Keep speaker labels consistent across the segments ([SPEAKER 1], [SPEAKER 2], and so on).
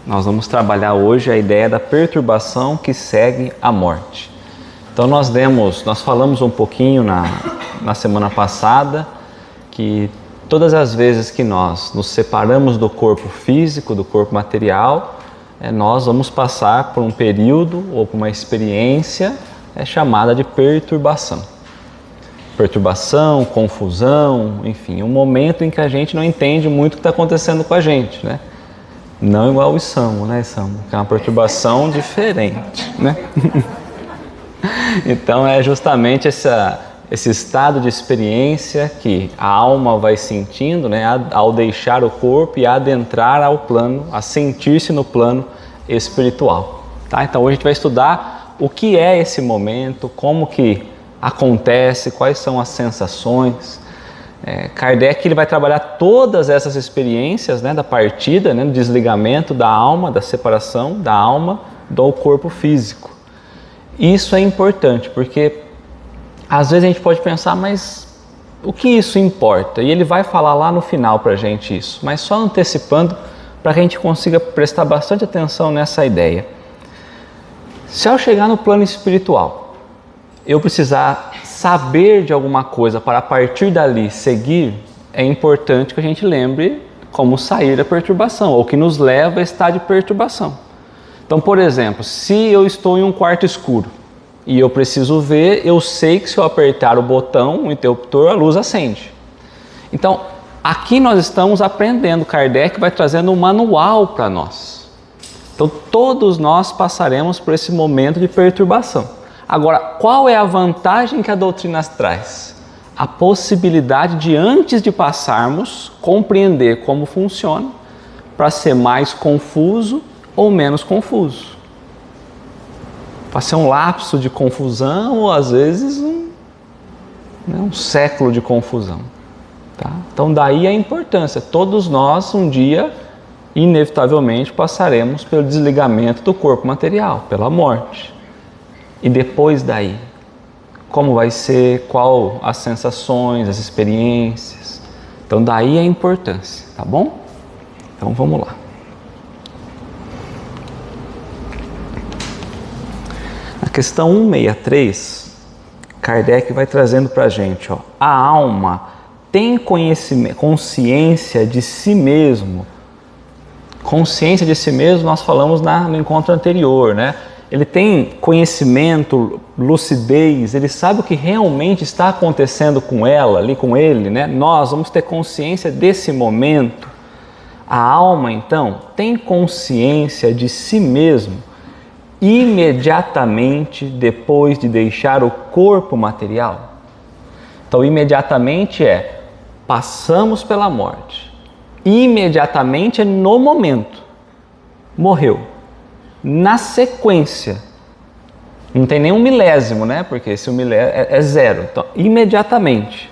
[SPEAKER 1] Nós vamos trabalhar hoje a ideia da perturbação que segue a morte. Então nós falamos um pouquinho na semana passada que todas as vezes que nós nos separamos do corpo físico, do corpo material, nós vamos passar por um período ou por uma experiência chamada de perturbação. Perturbação, confusão, enfim, um momento em que a gente não entende muito o que está acontecendo com a gente, né? Não igual o Isamu, né, Isamu? Que é uma perturbação diferente, né? Então é justamente esse estado de experiência que a alma vai sentindo, né, ao deixar o corpo e adentrar ao plano, a sentir-se no plano espiritual. Tá? Então hoje a gente vai estudar o que é esse momento, como que acontece, quais são as sensações. Kardec ele vai trabalhar todas essas experiências, né, da partida, né, do desligamento da alma, da separação da alma do corpo físico. Isso é importante porque às vezes a gente pode pensar, mas o que isso importa? E ele vai falar lá no final para a gente isso, mas só antecipando para que a gente consiga prestar bastante atenção nessa ideia. Se ao chegar no plano espiritual, eu precisar saber de alguma coisa para a partir dali seguir, é importante que a gente lembre como sair da perturbação, ou que nos leva a estar de perturbação. Então, por exemplo, se eu estou em um quarto escuro e eu preciso ver, eu sei que se eu apertar o botão, o interruptor, a luz acende. Então, aqui nós estamos aprendendo, Kardec vai trazendo um manual para nós. Então, todos nós passaremos por esse momento de perturbação. Agora, qual é a vantagem que a doutrina traz? A possibilidade de, antes de passarmos, compreender como funciona, para ser mais confuso ou menos confuso. Para ser um lapso de confusão ou, às vezes, um século de confusão. Tá? Então, daí a importância. Todos nós, um dia, inevitavelmente, passaremos pelo desligamento do corpo material, pela morte. E depois daí, como vai ser, qual as sensações, as experiências. Então daí a importância, tá bom? Então vamos lá. Na questão 163, Kardec vai trazendo para a gente, a alma tem consciência de si mesmo. Consciência de si mesmo nós falamos no encontro anterior, né? Ele tem conhecimento, lucidez, ele sabe o que realmente está acontecendo com ela, ali com ele, né? Nós vamos ter consciência desse momento. A alma, então, tem consciência de si mesmo imediatamente depois de deixar o corpo material. Então, imediatamente passamos pela morte. Imediatamente é no momento. Morreu. Na sequência, não tem nenhum milésimo, né? Porque esse milésimo é zero. Então, imediatamente.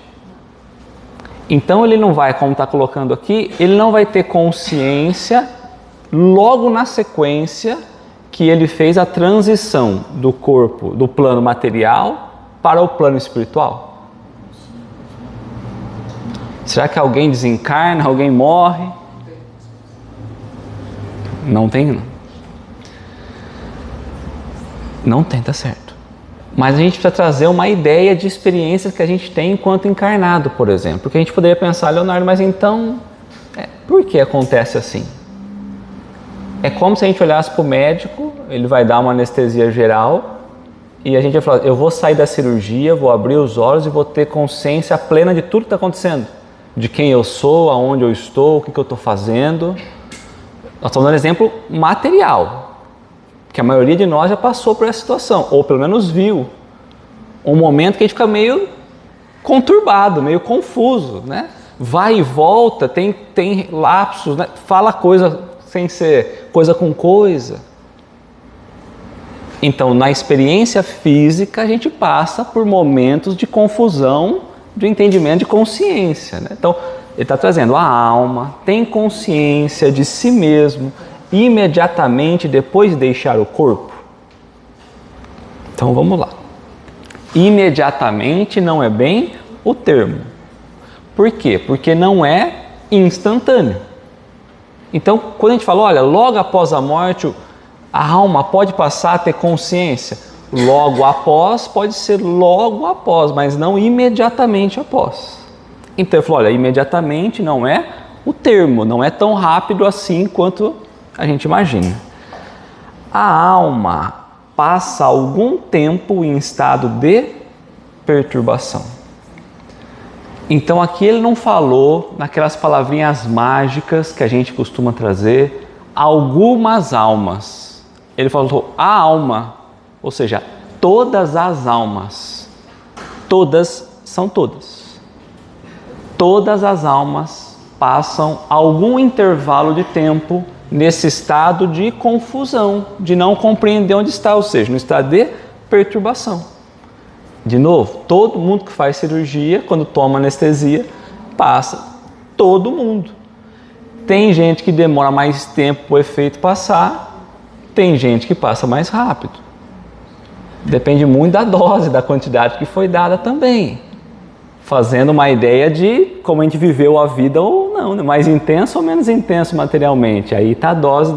[SPEAKER 1] Então ele não vai, como está colocando aqui, ele não vai ter consciência logo na sequência que ele fez a transição do corpo, do plano material para o plano espiritual. Será que alguém desencarna, alguém morre? Não tem, não. Não tem, tá certo. Mas a gente precisa trazer uma ideia de experiências que a gente tem enquanto encarnado, por exemplo. Porque a gente poderia pensar, Leonardo, mas então, por que acontece assim? É como se a gente olhasse para o médico, ele vai dar uma anestesia geral e a gente vai falar, eu vou sair da cirurgia, vou abrir os olhos e vou ter consciência plena de tudo que está acontecendo. De quem eu sou, aonde eu estou, o que eu estou fazendo. Nós estamos dando exemplo material. Que a maioria de nós já passou por essa situação, ou pelo menos viu um momento que a gente fica meio conturbado, meio confuso, né? Vai e volta, tem lapsos, né? Fala coisa sem ser coisa com coisa. Então, na experiência física, a gente passa por momentos de confusão, de entendimento de consciência, né? Então, ele está trazendo a alma, tem consciência de si mesmo, imediatamente depois de deixar o corpo. Então vamos lá. Imediatamente não é bem o termo. Por quê? Porque não é instantâneo. Então, quando a gente fala, olha, logo após a morte, a alma pode passar a ter consciência. Logo após, pode ser logo após, mas não imediatamente após. Então eu falo, olha, imediatamente não é o termo, não é tão rápido assim quanto a gente imagina. A alma passa algum tempo em estado de perturbação. Então aqui ele não falou naquelas palavrinhas mágicas que a gente costuma trazer, algumas almas. Ele falou a alma, ou seja, todas as almas. Todas são todas. Todas as almas passam algum intervalo de tempo nesse estado de confusão, de não compreender onde está, ou seja, no estado de perturbação. De novo, todo mundo que faz cirurgia, quando toma anestesia, passa. Todo mundo. Tem gente que demora mais tempo para o efeito passar, tem gente que passa mais rápido. Depende muito da dose, da quantidade que foi dada também. Fazendo uma ideia de como a gente viveu a vida ou não, né? Mais intenso ou menos intenso materialmente. Aí está a dose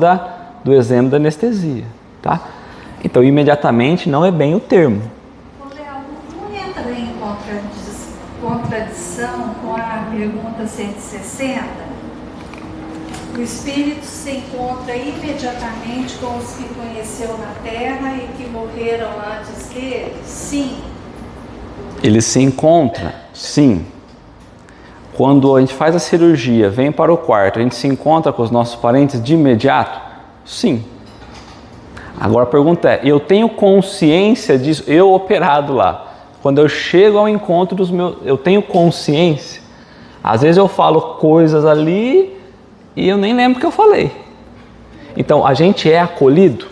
[SPEAKER 1] do exemplo da anestesia. Tá? Então, imediatamente não é bem o termo.
[SPEAKER 2] Não entra em contradição com a pergunta 160? O espírito se encontra imediatamente com os que conheceu na Terra e que morreram antes dele? Sim.
[SPEAKER 1] Ele se encontra, sim. Quando a gente faz a cirurgia, vem para o quarto, a gente se encontra com os nossos parentes de imediato? Sim. Agora a pergunta é, eu tenho consciência disso? Eu operado lá, quando eu chego ao encontro dos meus, eu tenho consciência? Às vezes eu falo coisas ali e eu nem lembro o que eu falei. Então, a gente é acolhido?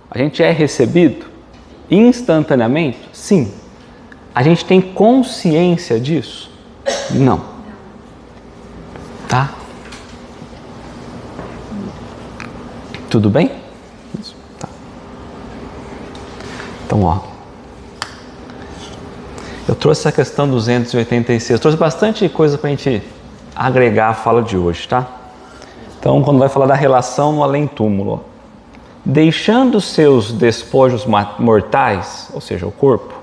[SPEAKER 1] A gente é recebido? Instantaneamente? Sim. A gente tem consciência disso? Não. Tá? Tudo bem? Tá. Então, ó. Eu trouxe essa questão 286. Eu trouxe bastante coisa para a gente agregar a fala de hoje, tá? Então, quando vai falar da relação no além-túmulo, deixando seus despojos mortais, ou seja, o corpo,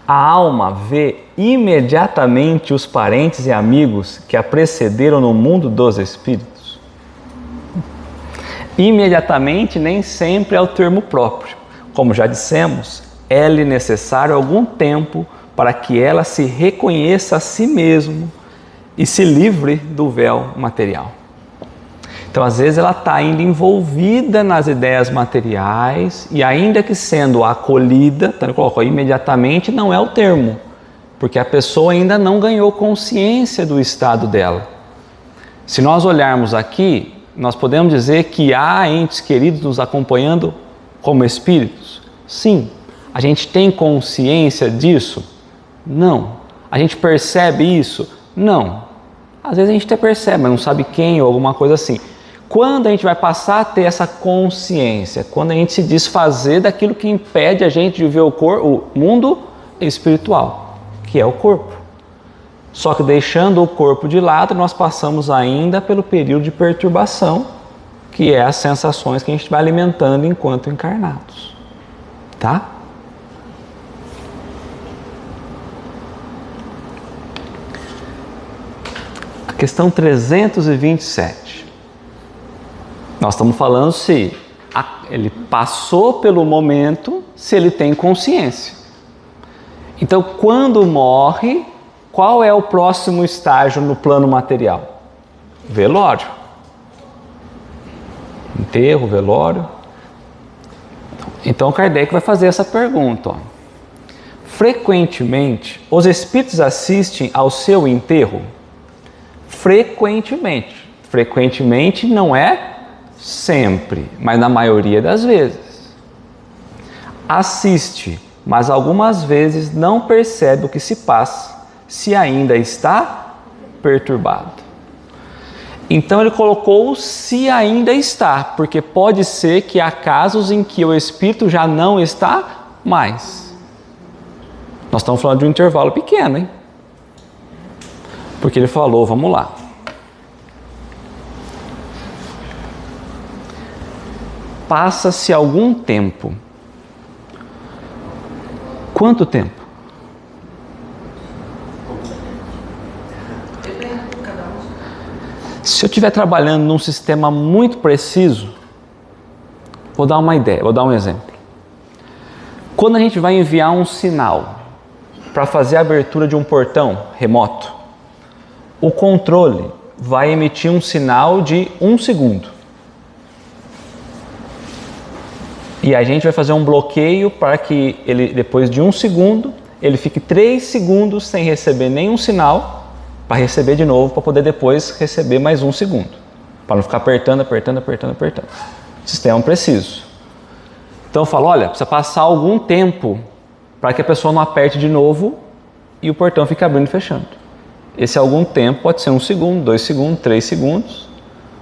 [SPEAKER 1] a alma vê imediatamente os parentes e amigos que a precederam no mundo dos espíritos. Imediatamente nem sempre é o termo próprio. Como já dissemos, é-lhe necessário algum tempo para que ela se reconheça a si mesma e se livre do véu material. Então, às vezes, ela está ainda envolvida nas ideias materiais e ainda que sendo acolhida, então ele colocou imediatamente, não é o termo, porque a pessoa ainda não ganhou consciência do estado dela. Se nós olharmos aqui, nós podemos dizer que há entes queridos nos acompanhando como espíritos? Sim. A gente tem consciência disso? Não. A gente percebe isso? Não. Às vezes a gente até percebe, mas não sabe quem ou alguma coisa assim. Quando a gente vai passar a ter essa consciência? Quando a gente se desfazer daquilo que impede a gente de ver o mundo espiritual, que é o corpo. Só que deixando o corpo de lado, nós passamos ainda pelo período de perturbação, que é as sensações que a gente vai alimentando enquanto encarnados. Tá? A questão 327. Nós estamos falando se ele passou pelo momento, se ele tem consciência. Então, quando morre, qual é o próximo estágio no plano material? Velório. Enterro, velório. Então, Kardec vai fazer essa pergunta. Ó. Frequentemente, os espíritos assistem ao seu enterro? Frequentemente. Frequentemente não é sempre, mas na maioria das vezes. Assiste, mas algumas vezes não percebe o que se passa, se ainda está perturbado. Então ele colocou se ainda está, porque pode ser que há casos em que o espírito já não está mais. Nós estamos falando de um intervalo pequeno, hein? Porque ele falou, vamos lá. passa-se algum tempo. Quanto tempo? Se eu estiver trabalhando num sistema muito preciso, vou dar uma ideia, vou dar um exemplo. Quando a gente vai enviar um sinal para fazer a abertura de um portão remoto, o controle vai emitir um sinal de 1 segundo. E a gente vai fazer um bloqueio para que ele, depois de 1 segundo, ele fique 3 segundos sem receber nenhum sinal, para receber de novo, para poder depois receber mais 1 segundo. Para não ficar apertando. Sistema preciso. Então eu falo, olha, precisa passar algum tempo para que a pessoa não aperte de novo e o portão fique abrindo e fechando. Esse algum tempo pode ser 1 segundo, 2 segundos, 3 segundos.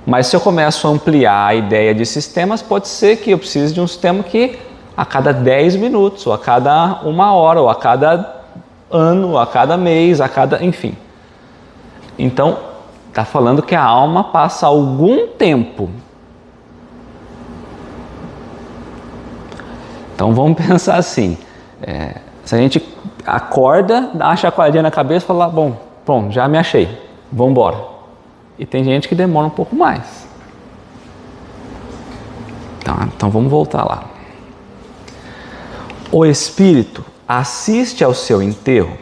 [SPEAKER 1] Mas se eu começo a ampliar a ideia de sistemas, pode ser que eu precise de um sistema que a cada 10 minutos, ou a cada 1 hora, ou a cada ano, ou a cada mês, enfim. Então, está falando que a alma passa algum tempo. Então vamos pensar assim, se a gente acorda, dá uma chacoalhadinha na cabeça e fala, bom, pronto, já me achei, vamos embora. E tem gente que demora um pouco mais. Então vamos voltar lá. O espírito assiste ao seu enterro.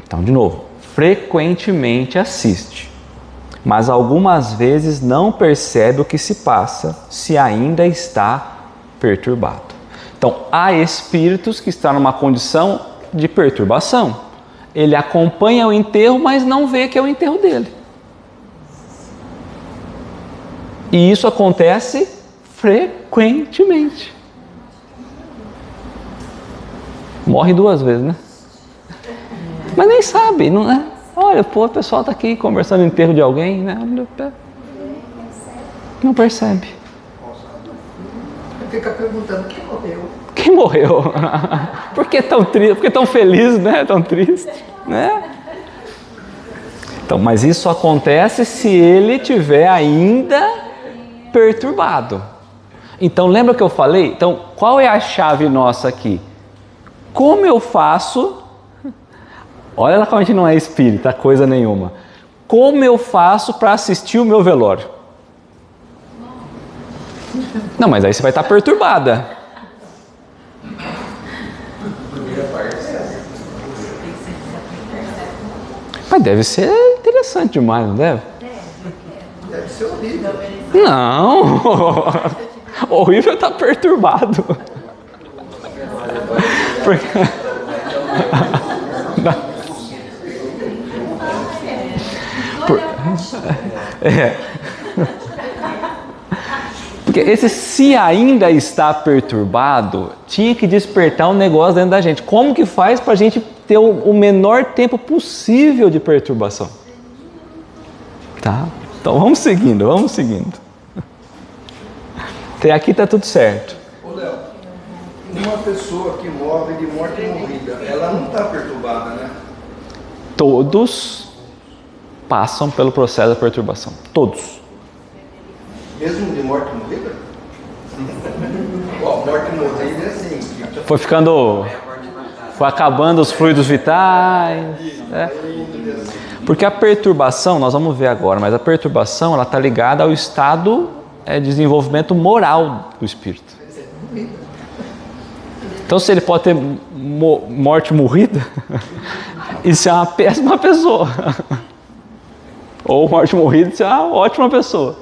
[SPEAKER 1] Então, de novo, frequentemente assiste, mas algumas vezes não percebe o que se passa se ainda está perturbado. Então, há espíritos que estão numa condição de perturbação. Ele acompanha o enterro, mas não vê que é o enterro dele. E isso acontece frequentemente. Morre 2 vezes, né? Mas nem sabe, não é? Olha, pô, o pessoal está aqui conversando no enterro de alguém, né? Não percebe.
[SPEAKER 3] Fica perguntando quem morreu.
[SPEAKER 1] Quem morreu? Por que tão triste? Por que tão feliz, né? Tão triste, né? Então, mas isso acontece se ele estiver ainda perturbado. Então, lembra que eu falei? Então, qual é a chave nossa aqui? Como eu faço? Olha lá como a gente não é espírita, coisa nenhuma. Como eu faço para assistir o meu velório? Não, mas aí você vai estar perturbada. Mas deve ser interessante demais, não deve?
[SPEAKER 3] Deve ser horrível.
[SPEAKER 1] Não! Horrível é estar perturbado. Porque... Porque esse se ainda está perturbado tinha que despertar um negócio dentro da gente. Como que faz para a gente ter o menor tempo possível de perturbação? Tá? Então vamos seguindo. Até aqui está tudo certo.
[SPEAKER 3] Ô Léo, uma pessoa que morre de morte morrida, ela não está perturbada, né?
[SPEAKER 1] Todos passam pelo processo da perturbação. Todos.
[SPEAKER 3] Mesmo de morte morrida? Ó, morte morrida é assim. Foi acabando os fluidos vitais. Né? Porque a perturbação, nós vamos ver agora, mas a perturbação ela está ligada ao estado de desenvolvimento moral do espírito. Então, se ele pode ter morte morrida, isso é uma péssima pessoa. Ou morte morrida, isso é uma ótima pessoa.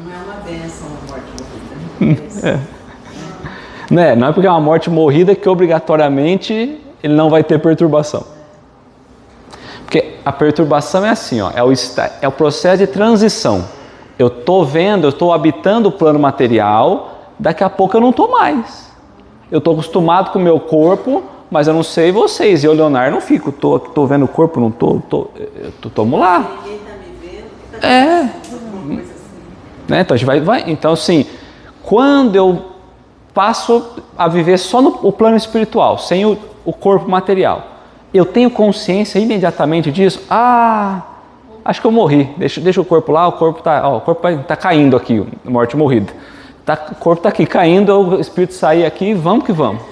[SPEAKER 4] Não é uma bênção a morte morrida.
[SPEAKER 1] Não é porque é uma morte morrida que obrigatoriamente ele não vai ter perturbação. Porque a perturbação é assim, ó, é o processo de transição. Eu estou habitando o plano material, daqui a pouco eu não estou mais. Eu estou acostumado com o meu corpo, mas eu não sei vocês. E eu, Leonardo, não fico. Estou vendo o corpo, não estou. Tamo lá.
[SPEAKER 4] Ninguém está me vendo. Coisa assim.
[SPEAKER 1] Né? Então, a gente vai. Então, assim, quando eu passo a viver só no plano espiritual, sem o corpo material, eu tenho consciência imediatamente disso. Acho que eu morri. Deixa o corpo lá, o corpo está caindo aqui, morte morrida.
[SPEAKER 3] o corpo está aqui caindo, o espírito sair aqui, vamos que vamos.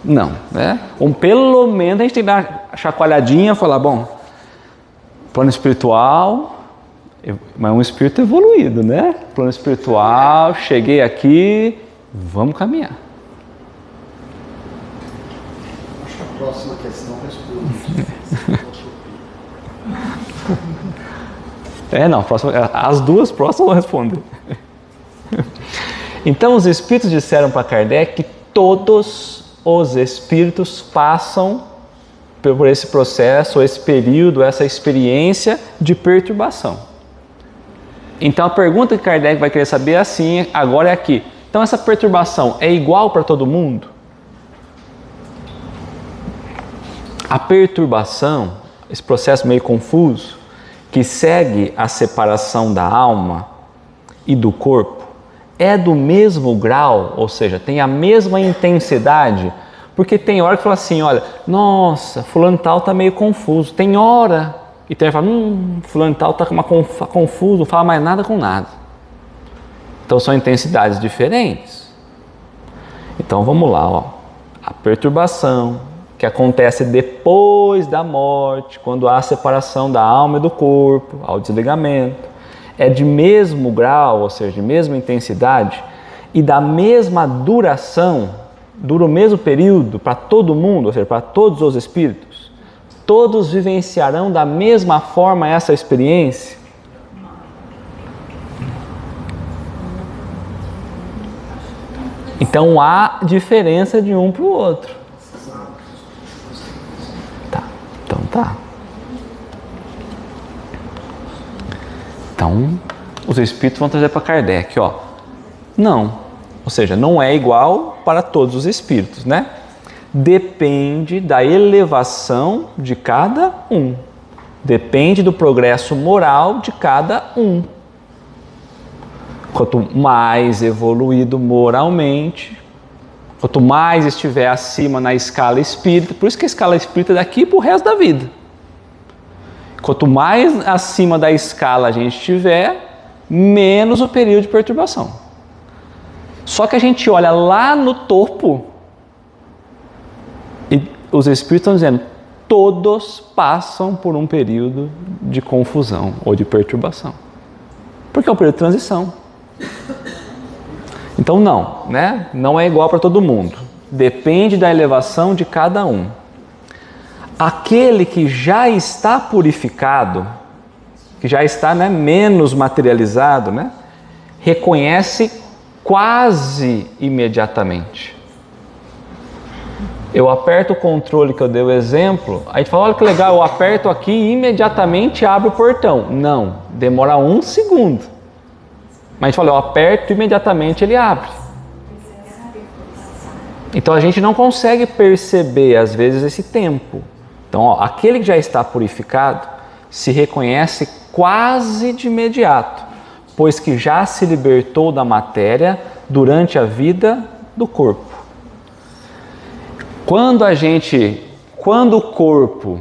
[SPEAKER 3] Não, né? Ou pelo menos a gente tem que dar uma chacoalhadinha e falar, bom, plano espiritual, mas um espírito evoluído, né? Plano espiritual, cheguei aqui, vamos caminhar.
[SPEAKER 5] Acho que a próxima questão responde.
[SPEAKER 3] As duas próximas vão responder. Então os espíritos disseram para Kardec que todos os espíritos passam por esse processo, esse período, essa experiência de perturbação. Então a pergunta que Kardec vai querer saber assim, agora é aqui. Então essa perturbação é igual para todo mundo? A perturbação, esse processo meio confuso, que segue a separação da alma e do corpo, é do mesmo grau, ou seja, tem a mesma intensidade, porque tem hora que fala assim, olha, nossa, fulano tal está meio confuso, tem hora, e tem hora que fala, fulano tal está confuso, não fala mais nada com nada. Então são intensidades diferentes. Então vamos lá, ó. A perturbação que acontece depois da morte, quando há a separação da alma e do corpo, ao desligamento, é de mesmo grau, ou seja, de mesma intensidade e da mesma duração, dura o mesmo período para todo mundo, ou seja, para todos os espíritos. Todos vivenciarão da mesma forma essa experiência? Então há diferença de um para o outro. Tá. Então, os espíritos vão trazer para Kardec, ó. Não, ou seja, não é igual para todos os espíritos, né? Depende da elevação de cada um. Depende do progresso moral de cada um. Quanto mais evoluído moralmente, quanto mais estiver acima na escala espírita, por isso que a escala espírita é daqui para o resto da vida. Quanto mais acima da escala a gente estiver, menos o período de perturbação. Só que a gente olha lá no topo e os espíritos estão dizendo, todos passam por um período de confusão ou de perturbação. Porque é um período de transição. Então não, né? Não é igual para todo mundo. Depende da elevação de cada um. Aquele que já está purificado, que já está, né, menos materializado, né, reconhece quase imediatamente. Eu aperto o controle que eu dei o exemplo, aí a gente fala, olha que legal, eu aperto aqui e imediatamente abre o portão. Não, demora 1 segundo. Mas a gente fala, eu aperto e imediatamente ele abre. Então a gente não consegue perceber às vezes esse tempo. Então, ó, aquele que já está purificado se reconhece quase de imediato, pois que já se libertou da matéria durante a vida do corpo. Quando o corpo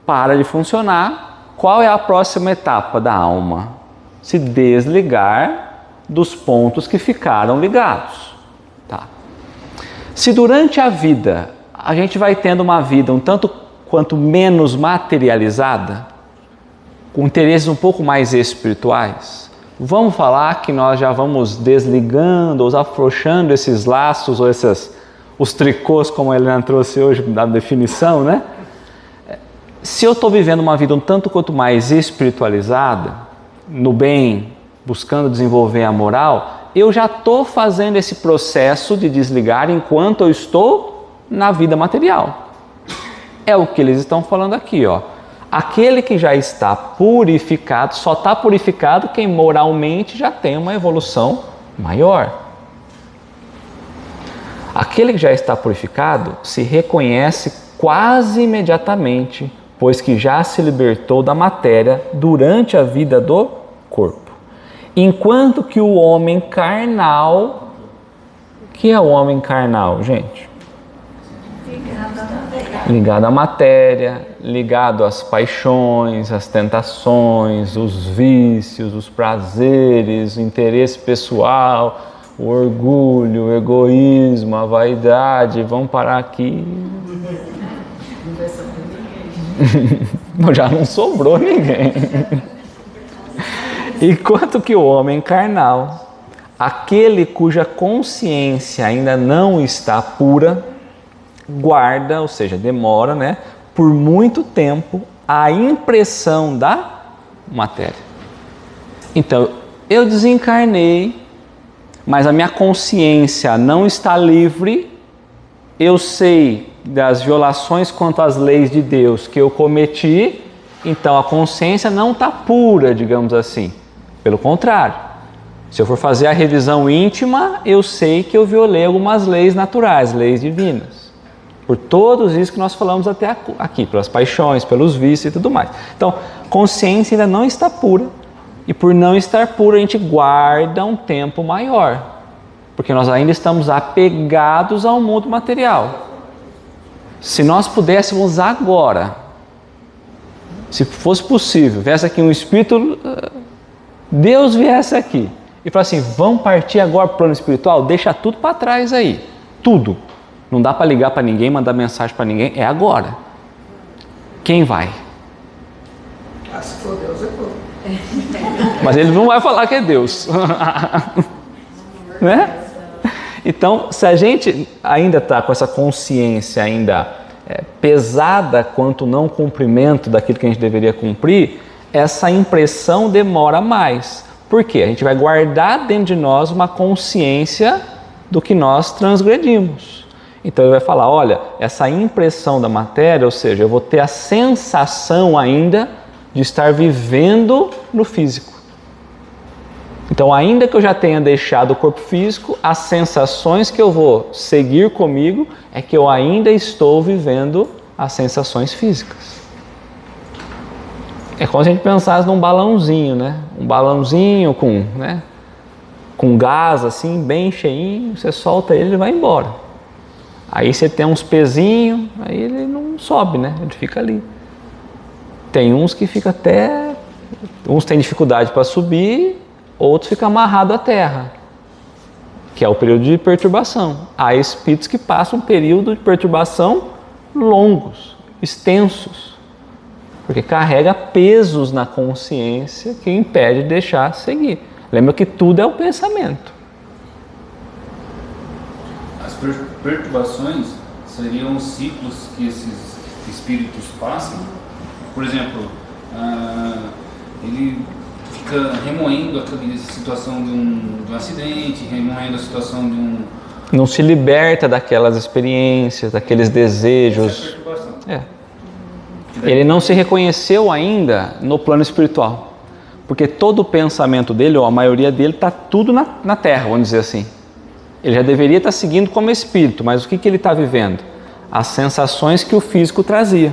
[SPEAKER 3] para de funcionar, qual é a próxima etapa da alma? Se desligar dos pontos que ficaram ligados. Tá. Se durante a vida a gente vai tendo uma vida um tanto quanto menos materializada, com interesses um pouco mais espirituais, vamos falar que nós já vamos desligando ou afrouxando esses laços ou os tricôs, como a Helena trouxe hoje da definição, né? Se eu estou vivendo uma vida um tanto quanto mais espiritualizada, no bem, buscando desenvolver a moral, eu já estou fazendo esse processo de desligar enquanto eu estou na vida material. É o que eles estão falando aqui, ó. Aquele que já está purificado, só está purificado quem moralmente já tem uma evolução maior. Aquele que já está purificado se reconhece quase imediatamente, pois que já se libertou da matéria durante a vida do corpo. Enquanto que o homem carnal, que é o homem carnal, gente? Ligado à matéria, ligado às paixões, às tentações, os vícios, os prazeres, o interesse pessoal, O orgulho, o egoísmo, a vaidade, vamos parar aqui. Não, já não sobrou ninguém. Enquanto que o homem carnal, aquele cuja consciência ainda não está pura, guarda, ou seja, demora, né, por muito tempo a impressão da matéria. Então, eu desencarnei, mas a minha consciência não está livre, eu sei das violações quanto às leis de Deus que eu cometi, então a consciência não está pura, digamos assim. Pelo contrário, se eu for fazer a revisão íntima, eu sei que eu violei algumas leis naturais, leis divinas. Por todos isso que nós falamos até aqui, pelas paixões, pelos vícios e tudo mais. Então, consciência ainda não está pura, e por não estar pura, a gente guarda um tempo maior, porque nós ainda estamos apegados ao mundo material. Se nós pudéssemos agora, se fosse possível, viesse aqui um espírito, Deus viesse aqui e falasse assim, vamos partir agora para o plano espiritual, deixa tudo para trás aí, tudo. Não dá para ligar para ninguém, mandar mensagem para ninguém, é agora. Quem vai?
[SPEAKER 5] Se for Deus, é tudo.
[SPEAKER 3] Mas ele não vai falar que é Deus. Né? Então, se a gente ainda está com essa consciência ainda pesada quanto o não cumprimento daquilo que a gente deveria cumprir, essa impressão demora mais. Por quê? A gente vai guardar dentro de nós uma consciência do que nós transgredimos. Então ele vai falar, olha, essa impressão da matéria, ou seja, eu vou ter a sensação ainda de estar vivendo no físico. Então, ainda que eu já tenha deixado o corpo físico, as sensações que eu vou seguir comigo é que eu ainda estou vivendo as sensações físicas. É como se a gente pensasse num balãozinho, né? Um balãozinho com gás assim, bem cheinho, você solta ele e vai embora. Aí você tem uns pezinhos, aí ele não sobe, né? Ele fica ali. Tem uns que fica até... Uns têm dificuldade para subir, outros ficam amarrados à terra, que é o período de perturbação. Há espíritos que passam um período de perturbação longos, extensos, porque carrega pesos na consciência que impede de deixar seguir. Lembra que tudo é o pensamento.
[SPEAKER 6] As perturbações seriam os ciclos que esses espíritos passam. Por exemplo, ele fica remoendo aquela situação de um acidente, remoendo a situação de um...
[SPEAKER 3] Não se liberta daquelas experiências, daqueles desejos.
[SPEAKER 6] Essa é a perturbação.
[SPEAKER 3] É. Ele não se reconheceu ainda no plano espiritual, porque todo o pensamento dele, ou a maioria dele, está tudo na Terra, vamos dizer assim. Ele já deveria estar seguindo como espírito, mas o que ele está vivendo? As sensações que o físico trazia,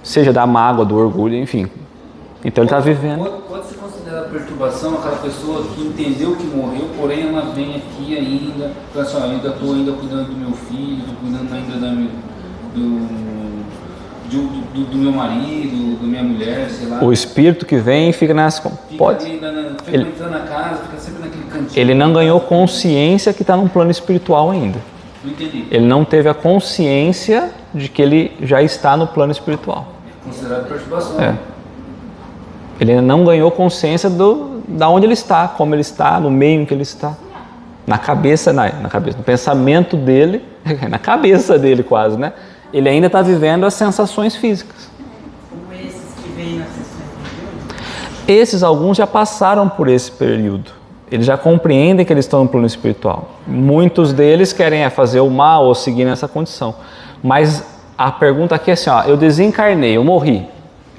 [SPEAKER 3] seja da mágoa, do orgulho, enfim. Então ele está vivendo.
[SPEAKER 6] Pode-se considerar perturbação aquela pessoa que entendeu que morreu, porém ela vem aqui ainda, fala assim, ainda estou cuidando do meu filho, estou cuidando ainda do meu marido, da minha mulher, sei lá.
[SPEAKER 3] O espírito que vem fica nas... Pode.
[SPEAKER 6] Frequentando a casa, fica sempre naquele cantinho.
[SPEAKER 3] Ele não ganhou consciência que está num plano espiritual ainda.
[SPEAKER 6] Não entendi.
[SPEAKER 3] Ele não teve a consciência de que ele já está no plano espiritual.
[SPEAKER 6] É considerado perturbação.
[SPEAKER 3] É. Ele ainda não ganhou consciência da onde ele está, como ele está, no meio em que ele está. Na cabeça, no pensamento dele, na cabeça dele quase, né? Ele ainda está vivendo as sensações físicas.
[SPEAKER 4] Como esses que vêm nas sessões mediúnicas?
[SPEAKER 3] Esses, alguns já passaram por esse período. Eles já compreendem que eles estão no plano espiritual. Muitos deles querem fazer o mal ou seguir nessa condição. Mas a pergunta aqui é assim, ó, eu desencarnei, eu morri.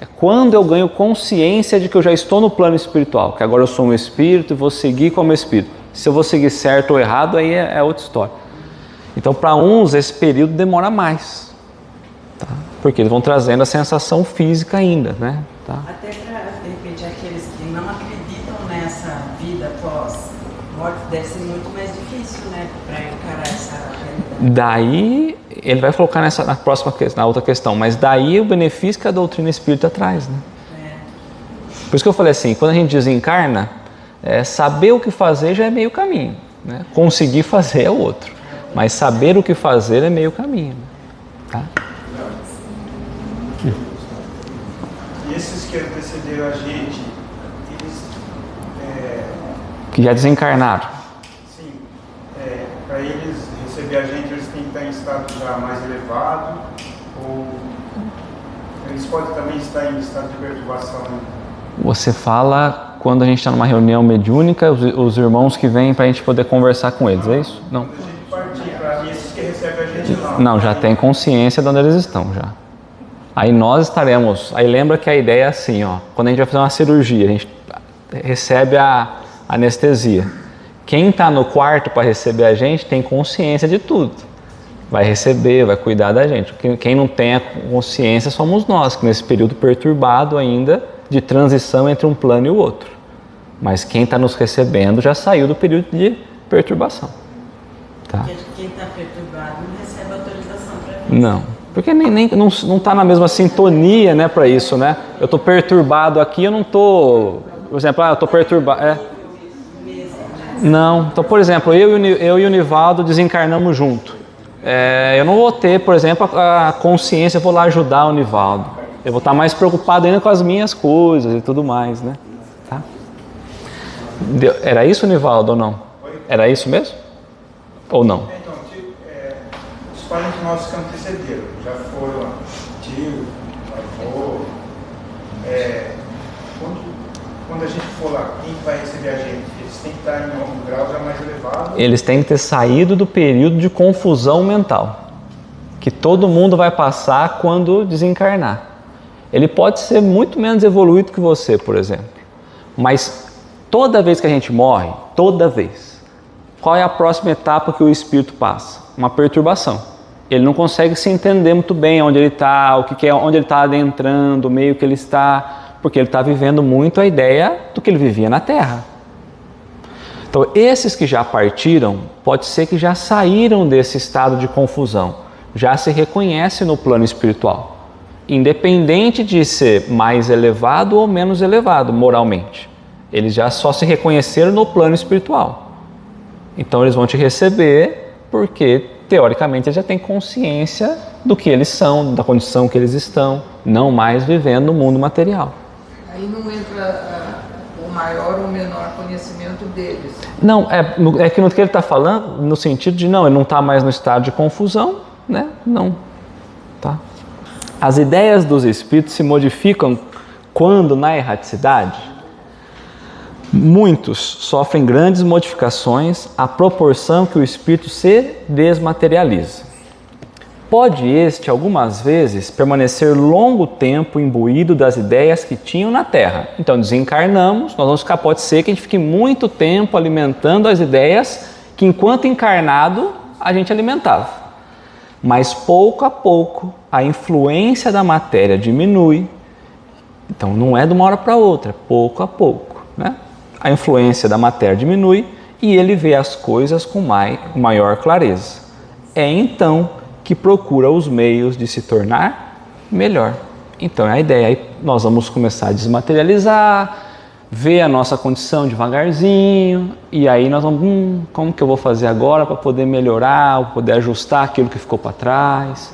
[SPEAKER 3] É quando eu ganho consciência de que eu já estou no plano espiritual, que agora eu sou um espírito e vou seguir como espírito. Se eu vou seguir certo ou errado, aí é outra história. Então, para uns, esse período demora mais. Tá? Porque eles vão trazendo a sensação física ainda, né? Tá?
[SPEAKER 4] Até para, de repente, aqueles que não acreditam nessa vida pós-morte, deve ser muito mais difícil, né? Para encarar essa realidade.
[SPEAKER 3] Daí, ele vai colocar na outra questão, mas daí o benefício que a doutrina espírita traz, né? Por isso que eu falei assim, quando a gente desencarna, saber o que fazer já é meio caminho.
[SPEAKER 1] né? Conseguir fazer é outro, mas saber o que fazer é meio caminho, tá?
[SPEAKER 7] E esses que antecederam a gente, eles...
[SPEAKER 1] Que já desencarnaram.
[SPEAKER 7] Sim, para eles receber a gente, eles têm que estar em estado já mais elevado, ou eles podem também estar em estado de perturbação?
[SPEAKER 1] Você fala quando a gente está numa reunião mediúnica, os irmãos que vêm para a gente poder conversar com eles, é isso? Não.
[SPEAKER 7] Quando a gente partir para esses que recebem a gente lá.
[SPEAKER 1] Não, já tem consciência de onde eles estão, já. Aí nós estaremos, aí lembra que a ideia é assim, ó, quando a gente vai fazer uma cirurgia, a gente recebe a anestesia. Quem está no quarto para receber a gente tem consciência de tudo. Vai receber, vai cuidar da gente. Quem não tem a consciência somos nós, que nesse período perturbado ainda, de transição entre um plano e o outro. Mas quem está nos recebendo já saiu do período de perturbação. Tá?
[SPEAKER 4] Porque quem está perturbado não recebe autorização para vir.
[SPEAKER 1] Não, porque não está na mesma sintonia, né, para isso, né? Eu estou perturbado aqui, eu não estou... Por exemplo, eu estou perturbado... Não, então, por exemplo, eu e o Nivaldo desencarnamos junto. Eu não vou ter, por exemplo, a consciência, eu vou lá ajudar o Nivaldo. Eu vou estar mais preocupado ainda com as minhas coisas e tudo mais, né? Tá? Era isso, Nivaldo, ou não? Era isso mesmo? Ou não?
[SPEAKER 7] Então, os parentes nossos que antecederam, já foram tio, avô, quando a gente for lá, quem vai receber a gente? Eles têm que estar em um grau já mais elevado?
[SPEAKER 1] Eles têm que ter saído do período de confusão mental, que todo mundo vai passar quando desencarnar. Ele pode ser muito menos evoluído que você, por exemplo, mas toda vez que a gente morre, toda vez, qual é a próxima etapa que o espírito passa? Uma perturbação. Ele não consegue se entender muito bem onde ele está, onde ele está adentrando, o meio que ele está, porque ele está vivendo muito a ideia do que ele vivia na Terra. Então, esses que já partiram, pode ser que já saíram desse estado de confusão, já se reconhecem no plano espiritual, independente de ser mais elevado ou menos elevado moralmente. Eles já só se reconheceram no plano espiritual. Então, eles vão te receber porque, teoricamente, eles já têm consciência do que eles são, da condição que eles estão, não mais vivendo no mundo material.
[SPEAKER 8] Aí não entra o maior ou menor conhecimento deles.
[SPEAKER 1] Não, é que no que ele está falando, no sentido de não, ele não está mais no estado de confusão, né? Não. Tá? As ideias dos espíritos se modificam quando, na erraticidade, muitos sofrem grandes modificações à proporção que o espírito se desmaterializa. Pode este, algumas vezes, permanecer longo tempo imbuído das ideias que tinham na Terra. Então, desencarnamos, nós vamos ficar, pode ser que a gente fique muito tempo alimentando as ideias que, enquanto encarnado, a gente alimentava. Mas, pouco a pouco, a influência da matéria diminui. Então, não é de uma hora para outra, pouco a pouco, né? A influência da matéria diminui e ele vê as coisas com maior clareza. É então que procura os meios de se tornar melhor. Então é a ideia, aí nós vamos começar a desmaterializar, ver a nossa condição devagarzinho, e aí nós vamos, como que eu vou fazer agora para poder melhorar, poder ajustar aquilo que ficou para trás.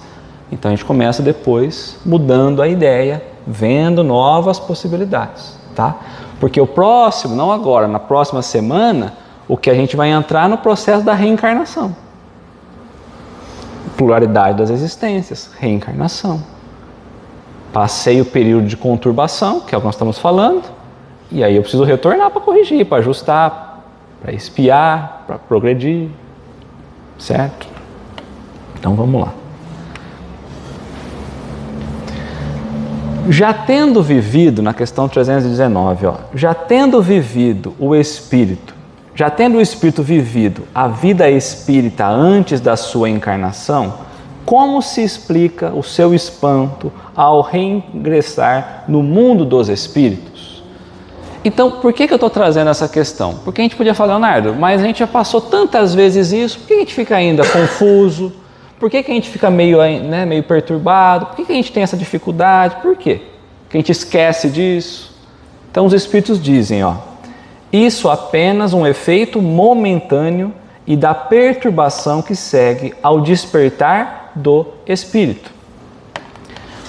[SPEAKER 1] Então a gente começa depois mudando a ideia, vendo novas possibilidades, tá? Porque o próximo, não agora, na próxima semana, o que a gente vai entrar no processo da reencarnação. Pluralidade das existências, reencarnação. Passei o período de conturbação, que é o que nós estamos falando, e aí eu preciso retornar para corrigir, para ajustar, para espiar, para progredir, certo? Então vamos lá. Já tendo vivido, na questão 319, já tendo vivido o espírito, já tendo o espírito vivido a vida espírita antes da sua encarnação, como se explica o seu espanto ao reingressar no mundo dos espíritos? Então, por que eu estou trazendo essa questão? Porque a gente podia falar, Leonardo, mas a gente já passou tantas vezes isso, por que a gente fica ainda confuso? Por que a gente fica meio perturbado? Por que a gente tem essa dificuldade? Por quê? Que a gente esquece disso? Então, os espíritos dizem,
[SPEAKER 3] Isso apenas um efeito momentâneo e da perturbação que segue ao despertar do espírito.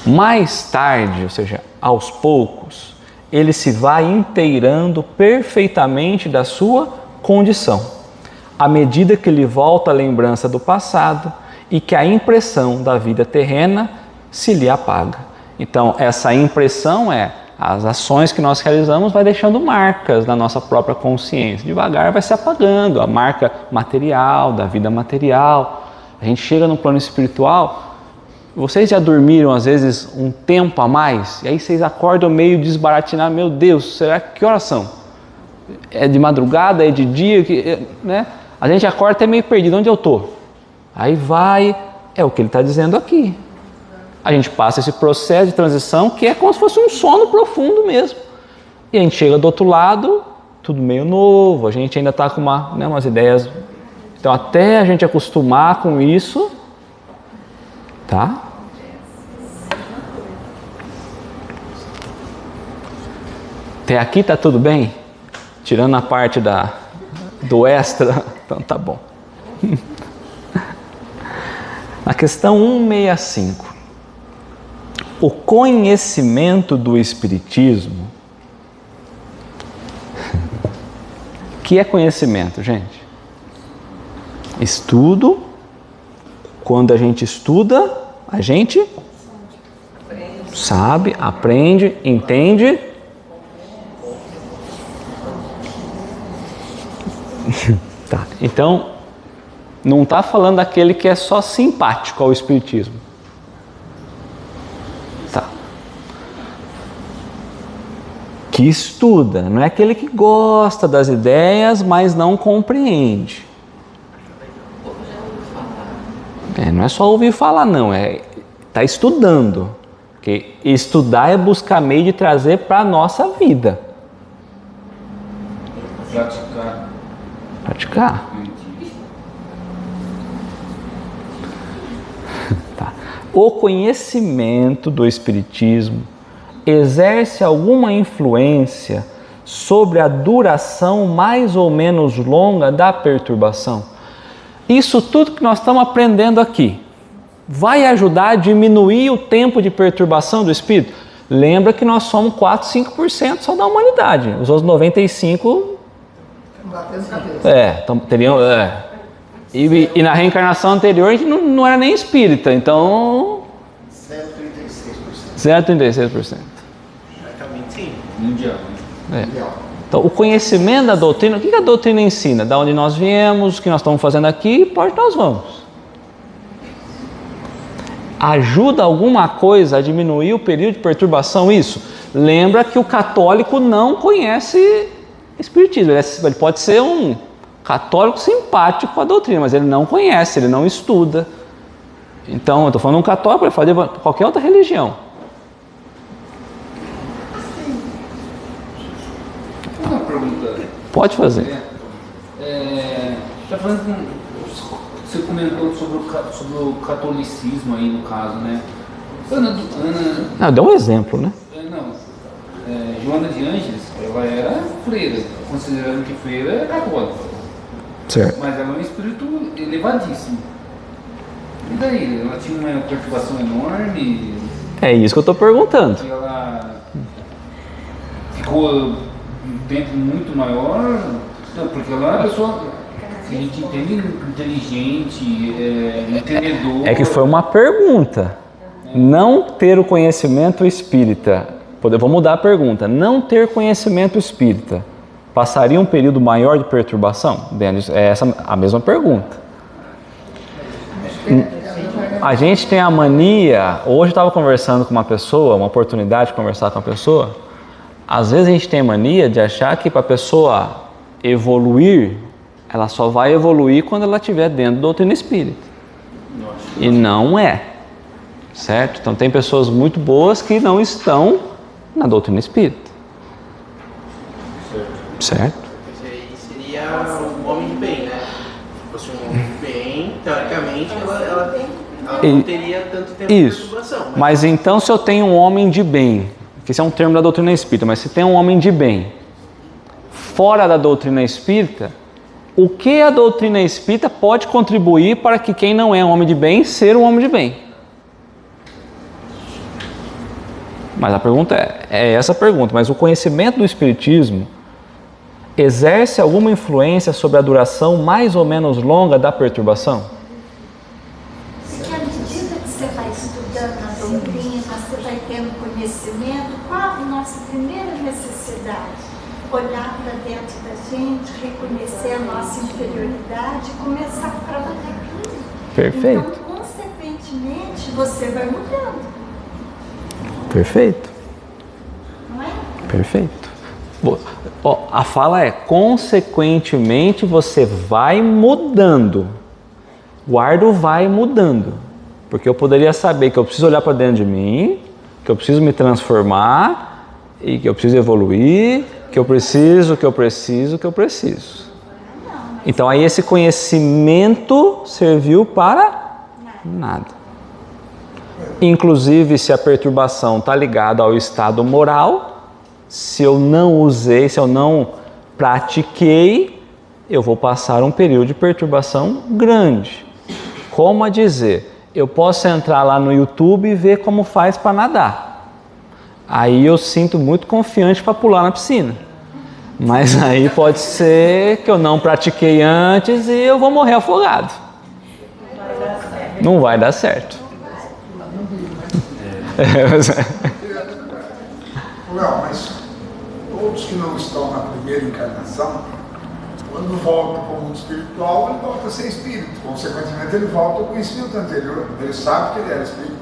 [SPEAKER 3] Mais tarde, ou seja, aos poucos, ele se vai inteirando perfeitamente da sua condição, à medida que lhe volta a lembrança do passado e que a impressão da vida terrena se lhe apaga. Então, essa impressão é as ações que nós realizamos vai deixando marcas na nossa própria consciência. Devagar vai se apagando a marca material, da vida material. A gente chega no plano espiritual. Vocês já dormiram às vezes um tempo a mais? E aí vocês acordam meio desbaratinados. Meu Deus, será que horas são? É de madrugada? É de dia? Né? A gente acorda até meio perdido. Onde eu estou? Aí vai... É o que ele está dizendo aqui. A gente passa esse processo de transição que é como se fosse um sono profundo mesmo. E a gente chega do outro lado, tudo meio novo, a gente ainda está com umas ideias. Então, até a gente acostumar com isso, tá? Até aqui tá tudo bem? Tirando a parte do extra, então tá bom. Na questão 165. O conhecimento do Espiritismo. O que é conhecimento, gente? Estudo. Quando a gente estuda, a gente sabe, aprende, entende. Tá. Então, não está falando daquele que é só simpático ao Espiritismo. Que estuda, não é aquele que gosta das ideias, mas não compreende. Não é só ouvir falar, não, está estudando. Porque estudar é buscar meio de trazer para a nossa vida. Praticar. Tá. O conhecimento do Espiritismo exerce alguma influência sobre a duração mais ou menos longa da perturbação? Isso tudo que nós estamos aprendendo aqui vai ajudar a diminuir o tempo de perturbação do espírito? Lembra que nós somos 4, 5% só da humanidade. Os outros 95%... teriam... E na reencarnação anterior a gente não era nem espírita, então... 0,36%.
[SPEAKER 6] Mundial.
[SPEAKER 3] Então, o conhecimento da doutrina, o que a doutrina ensina? Da onde nós viemos, o que nós estamos fazendo aqui, para onde nós vamos. Ajuda alguma coisa a diminuir o período de perturbação isso? Lembra que o católico não conhece espiritismo. Ele pode ser um católico simpático com a doutrina, mas ele não conhece, ele não estuda. Então, eu estou falando de um católico, ele pode fazer qualquer outra religião.
[SPEAKER 6] Uma pergunta.
[SPEAKER 3] Pode fazer.
[SPEAKER 6] Está falando você comentou sobre o catolicismo aí no caso, né?
[SPEAKER 3] Não, dê um exemplo, né?
[SPEAKER 6] Joana de Ângeles, ela era freira, considerando que freira é católica.
[SPEAKER 3] Certo.
[SPEAKER 6] Mas ela é um espírito elevadíssimo. E daí? Ela tinha uma perturbação enorme.
[SPEAKER 3] É isso que eu estou perguntando.
[SPEAKER 6] E ela ficou um tempo muito maior. Não, porque ela é uma pessoa que a gente entende inteligente, entendedora.
[SPEAKER 3] É que foi uma pergunta. Não ter o conhecimento espírita. Vou mudar a pergunta. Não ter conhecimento espírita passaria um período maior de perturbação? É essa a mesma pergunta. A gente tem a mania, hoje eu estava conversando com uma pessoa, uma oportunidade de conversar com uma pessoa, às vezes a gente tem a mania de achar que para a pessoa evoluir, ela só vai evoluir quando ela estiver dentro da doutrina espírita. E não é, certo? Então tem pessoas muito boas que não estão na doutrina espírita. Certo?
[SPEAKER 9] Esse aí seria um homem de bem, né? Se fosse um homem de bem, teoricamente ela não teria tanto tempo de perturbação.
[SPEAKER 3] Mas então se eu tenho um homem de bem, que esse é um termo da doutrina espírita, mas se tem um homem de bem, fora da doutrina espírita, o que a doutrina espírita pode contribuir para que quem não é um homem de bem ser um homem de bem? Mas a pergunta é essa pergunta, mas o conhecimento do espiritismo exerce alguma influência sobre a duração mais ou menos longa da perturbação?
[SPEAKER 2] Porque à medida que você vai estudando a doutrina, você vai tendo conhecimento, qual a nossa primeira necessidade? Olhar para dentro da gente, reconhecer a nossa interioridade e começar a trabalhar aquilo.
[SPEAKER 3] Perfeito.
[SPEAKER 2] Então, consequentemente, você vai mudando.
[SPEAKER 3] Perfeito.
[SPEAKER 2] Não é?
[SPEAKER 3] Perfeito. A fala é, consequentemente você vai mudando. Guarda o vai mudando. Porque eu poderia saber que eu preciso olhar para dentro de mim, que eu preciso me transformar, e que eu preciso evoluir, que eu preciso. Então aí esse conhecimento serviu para nada. Inclusive, se a perturbação está ligada ao estado moral, se eu não usei, se eu não pratiquei, eu vou passar um período de perturbação grande. Como a dizer, eu posso entrar lá no YouTube e ver como faz para nadar. Aí eu sinto muito confiante para pular na piscina. Mas aí pode ser que eu não pratiquei antes e eu vou morrer afogado. Não vai dar certo.
[SPEAKER 5] Léo, mas todos que não estão na primeira encarnação, quando volta para o mundo espiritual, ele volta a ser espírito. Consequentemente, ele volta ao conhecimento anterior. Ele sabe que ele era espírito.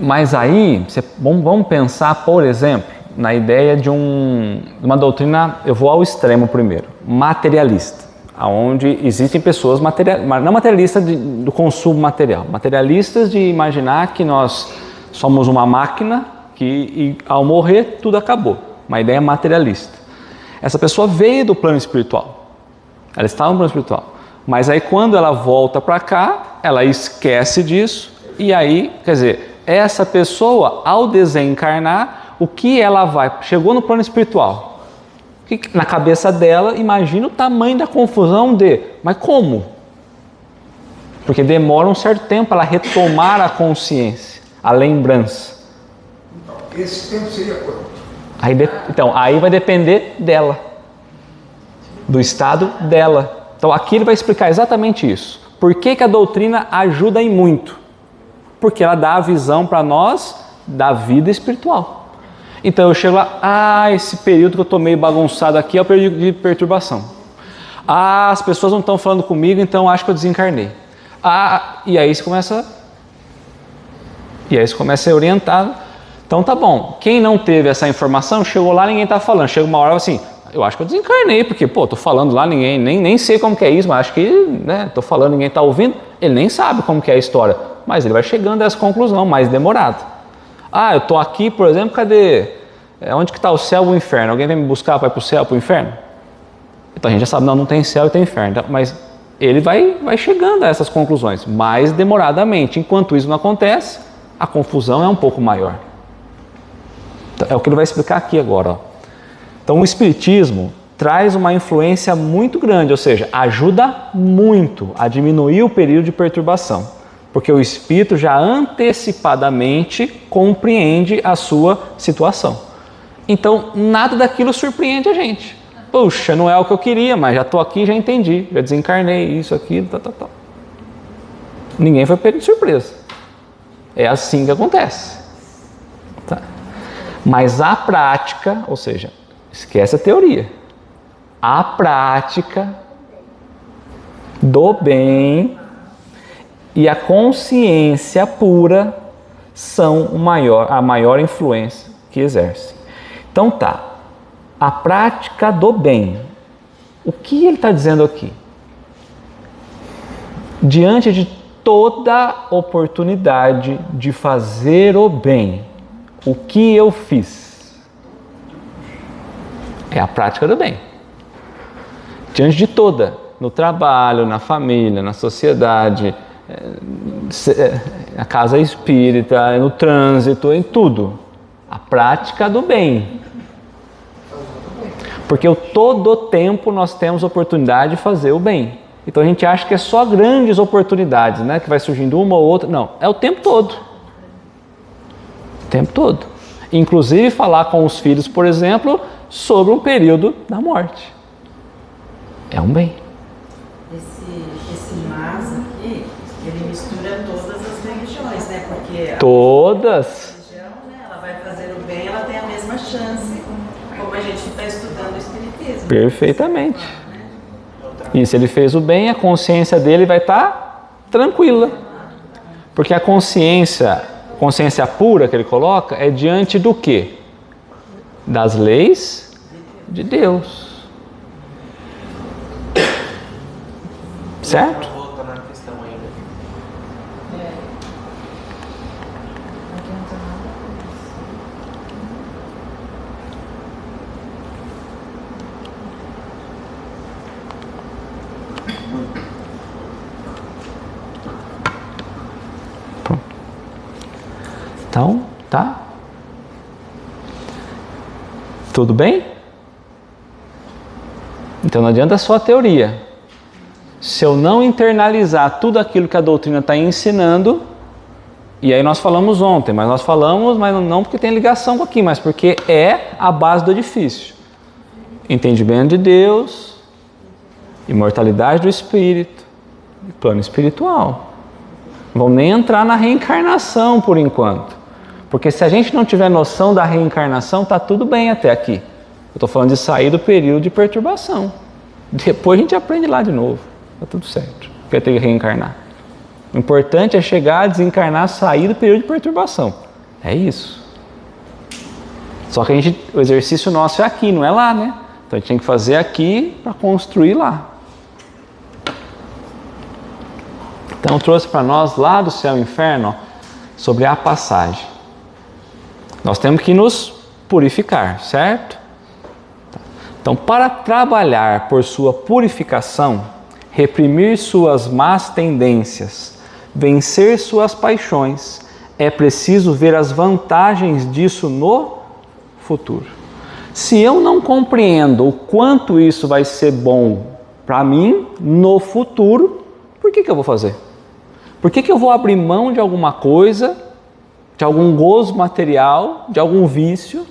[SPEAKER 3] Mas aí, vamos pensar, por exemplo, na ideia de uma doutrina, eu vou ao extremo primeiro, materialista. Onde existem pessoas não materialistas do consumo material, materialistas de imaginar que nós somos uma máquina e ao morrer tudo acabou, uma ideia materialista. Essa pessoa veio do plano espiritual, ela estava no plano espiritual, mas aí quando ela volta para cá, ela esquece disso e aí, quer dizer, essa pessoa ao desencarnar, o que ela chegou no plano espiritual, na cabeça dela, imagina o tamanho da confusão mas como? Porque demora um certo tempo para ela retomar a consciência, a lembrança.
[SPEAKER 5] Então, esse tempo seria quanto?
[SPEAKER 3] Aí vai depender dela, do estado dela. Então aqui ele vai explicar exatamente isso. Por que a doutrina ajuda em muito? Porque ela dá a visão para nós da vida espiritual. Então eu chego lá, esse período que eu estou meio bagunçado aqui é o período de perturbação. As pessoas não estão falando comigo, então acho que eu desencarnei. E aí você começa a ser orientado. Então tá bom, quem não teve essa informação, chegou lá, ninguém está falando. Chega uma hora assim, eu acho que eu desencarnei, porque estou falando lá, ninguém, nem sei como que é isso, mas acho que, estou falando, ninguém está ouvindo. Ele nem sabe como que é a história, mas ele vai chegando a essa conclusão, mais demorado. Eu estou aqui, por exemplo, cadê? Onde que está o céu ou o inferno? Alguém vem me buscar para ir para o céu, para o inferno? Então a gente já sabe, não tem céu e tem inferno. Então, mas ele vai chegando a essas conclusões, mais demoradamente. Enquanto isso não acontece, a confusão é um pouco maior. Então, é o que ele vai explicar aqui agora. Então o Espiritismo traz uma influência muito grande, ou seja, ajuda muito a diminuir o período de perturbação. Porque o espírito já antecipadamente compreende a sua situação. Então, nada daquilo surpreende a gente. Puxa, não é o que eu queria, mas já estou aqui, já entendi, já desencarnei, isso, aquilo, tal. Ninguém foi pego de surpresa. É assim que acontece. Tá? Mas a prática, ou seja, esquece a teoria. A prática do bem e a consciência pura são a maior influência que exercem. Então a prática do bem. O que ele está dizendo aqui? Diante de toda oportunidade de fazer o bem, o que eu fiz? É a prática do bem. Diante de toda, no trabalho, na família, na sociedade, na casa espírita, no trânsito, em tudo. A prática do bem. Porque todo tempo nós temos oportunidade de fazer o bem. Então a gente acha que é só grandes oportunidades, né? Que vai surgindo uma ou outra. Não, é o tempo todo. O tempo todo. Inclusive falar com os filhos, por exemplo, sobre um período da morte. É um bem.
[SPEAKER 4] Esse mas aqui, ele mistura todas as religiões, né? Porque
[SPEAKER 3] todas.
[SPEAKER 4] A religião, né, ela vai fazer o bem, ela tem a mesma chance, como a gente está estudando o Espiritismo.
[SPEAKER 3] Perfeitamente. E se ele fez o bem, a consciência dele vai estar tranquila. Porque a consciência pura que ele coloca é diante do quê? Das leis de Deus. Certo?
[SPEAKER 9] Voltando na questão ainda.
[SPEAKER 8] Não adianta nada.
[SPEAKER 3] Então, tá? Tudo bem? Então não adianta só a teoria. Se eu não internalizar tudo aquilo que a doutrina está ensinando, e aí nós falamos ontem, mas não porque tem ligação com aqui, mas porque é a base do edifício. Entendimento de Deus, imortalidade do espírito, plano espiritual. Não vamos nem entrar na reencarnação por enquanto. Porque se a gente não tiver noção da reencarnação, está tudo bem até aqui. Eu estou falando de sair do período de perturbação. Depois a gente aprende lá de novo. Está tudo certo. Vai ter que reencarnar. O importante é chegar, desencarnar, sair do período de perturbação. É isso. Só que o exercício nosso é aqui, não é lá, né? Então a gente tem que fazer aqui para construir lá. Então trouxe para nós lá do céu e inferno sobre a passagem. Nós temos que nos purificar, certo? Então, para trabalhar por sua purificação, reprimir suas más tendências, vencer suas paixões, é preciso ver as vantagens disso no futuro. Se eu não compreendo o quanto isso vai ser bom para mim no futuro, por que eu vou fazer? Por que eu vou abrir mão de alguma coisa, de algum gozo material, de algum vício,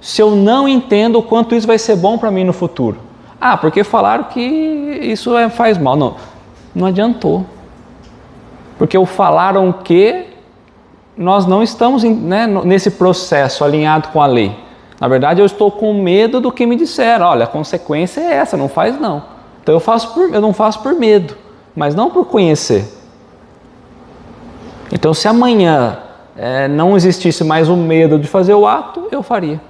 [SPEAKER 3] se eu não entendo o quanto isso vai ser bom para mim no futuro? Ah, porque falaram que isso faz mal. Não adiantou. Porque o falaram que nós não estamos nesse processo alinhado com a lei. Na verdade, eu estou com medo do que me disseram. Olha, a consequência é essa, não faz não. Então eu não faço por medo, mas não por conhecer. Então, se amanhã não existisse mais o medo de fazer o ato, eu faria.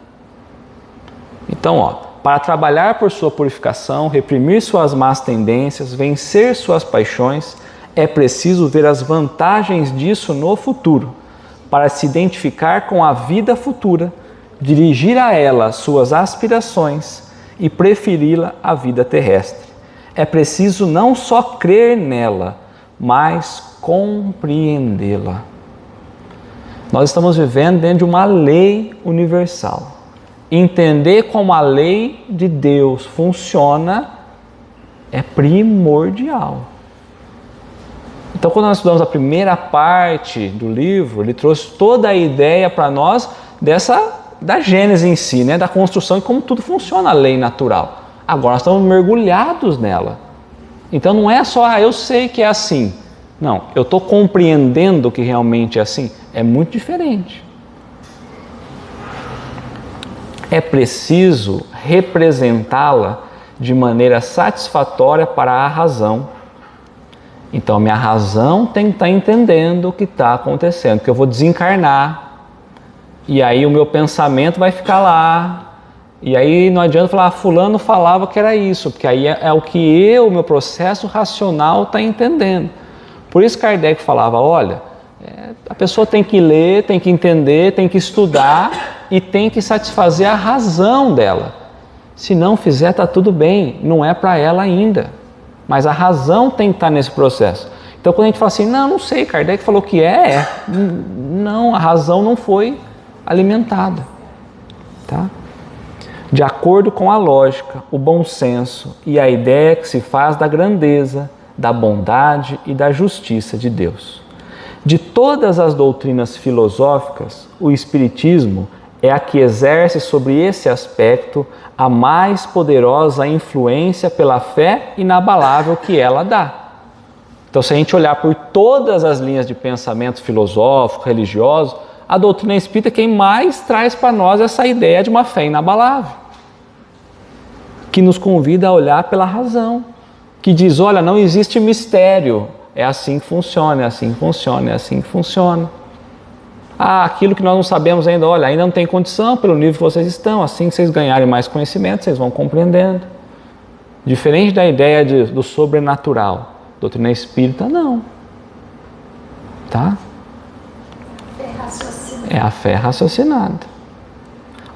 [SPEAKER 3] Então, para trabalhar por sua purificação, reprimir suas más tendências, vencer suas paixões, é preciso ver as vantagens disso no futuro, para se identificar com a vida futura, dirigir a ela suas aspirações e preferi-la à vida terrestre. É preciso não só crer nela, mas compreendê-la. Nós estamos vivendo dentro de uma lei universal. Entender como a lei de Deus funciona é primordial. Então, quando nós estudamos a primeira parte do livro, ele trouxe toda a ideia para nós da Gênese em si, da construção e como tudo funciona, a lei natural. Agora nós estamos mergulhados nela. Então não é só, eu sei que é assim. Não, eu estou compreendendo que realmente é assim. É muito diferente. É preciso representá-la de maneira satisfatória para a razão. Então, minha razão tem que estar entendendo o que está acontecendo, porque eu vou desencarnar, e aí o meu pensamento vai ficar lá, e aí não adianta falar, fulano falava que era isso, porque aí é o que o meu processo racional está entendendo. Por isso Kardec falava, olha, a pessoa tem que ler, tem que entender, tem que estudar e tem que satisfazer a razão dela. Se não fizer, está tudo bem, não é para ela ainda. Mas a razão tem que estar nesse processo. Então quando a gente fala assim, não sei, Kardec falou que não, a razão não foi alimentada. tá? De acordo com a lógica, o bom senso e a ideia que se faz da grandeza, da bondade e da justiça de Deus. De todas as doutrinas filosóficas, o Espiritismo é a que exerce sobre esse aspecto a mais poderosa influência pela fé inabalável que ela dá. Então, se a gente olhar por todas as linhas de pensamento filosófico, religioso, a doutrina espírita é quem mais traz para nós essa ideia de uma fé inabalável, que nos convida a olhar pela razão, que diz, olha, não existe mistério, é assim que funciona, é assim que funciona, é assim que funciona. Ah, aquilo que nós não sabemos ainda, olha, ainda não tem condição pelo nível que vocês estão, assim que vocês ganharem mais conhecimento, vocês vão compreendendo. Diferente da ideia do sobrenatural, doutrina espírita, não. Tá? É a fé raciocinada.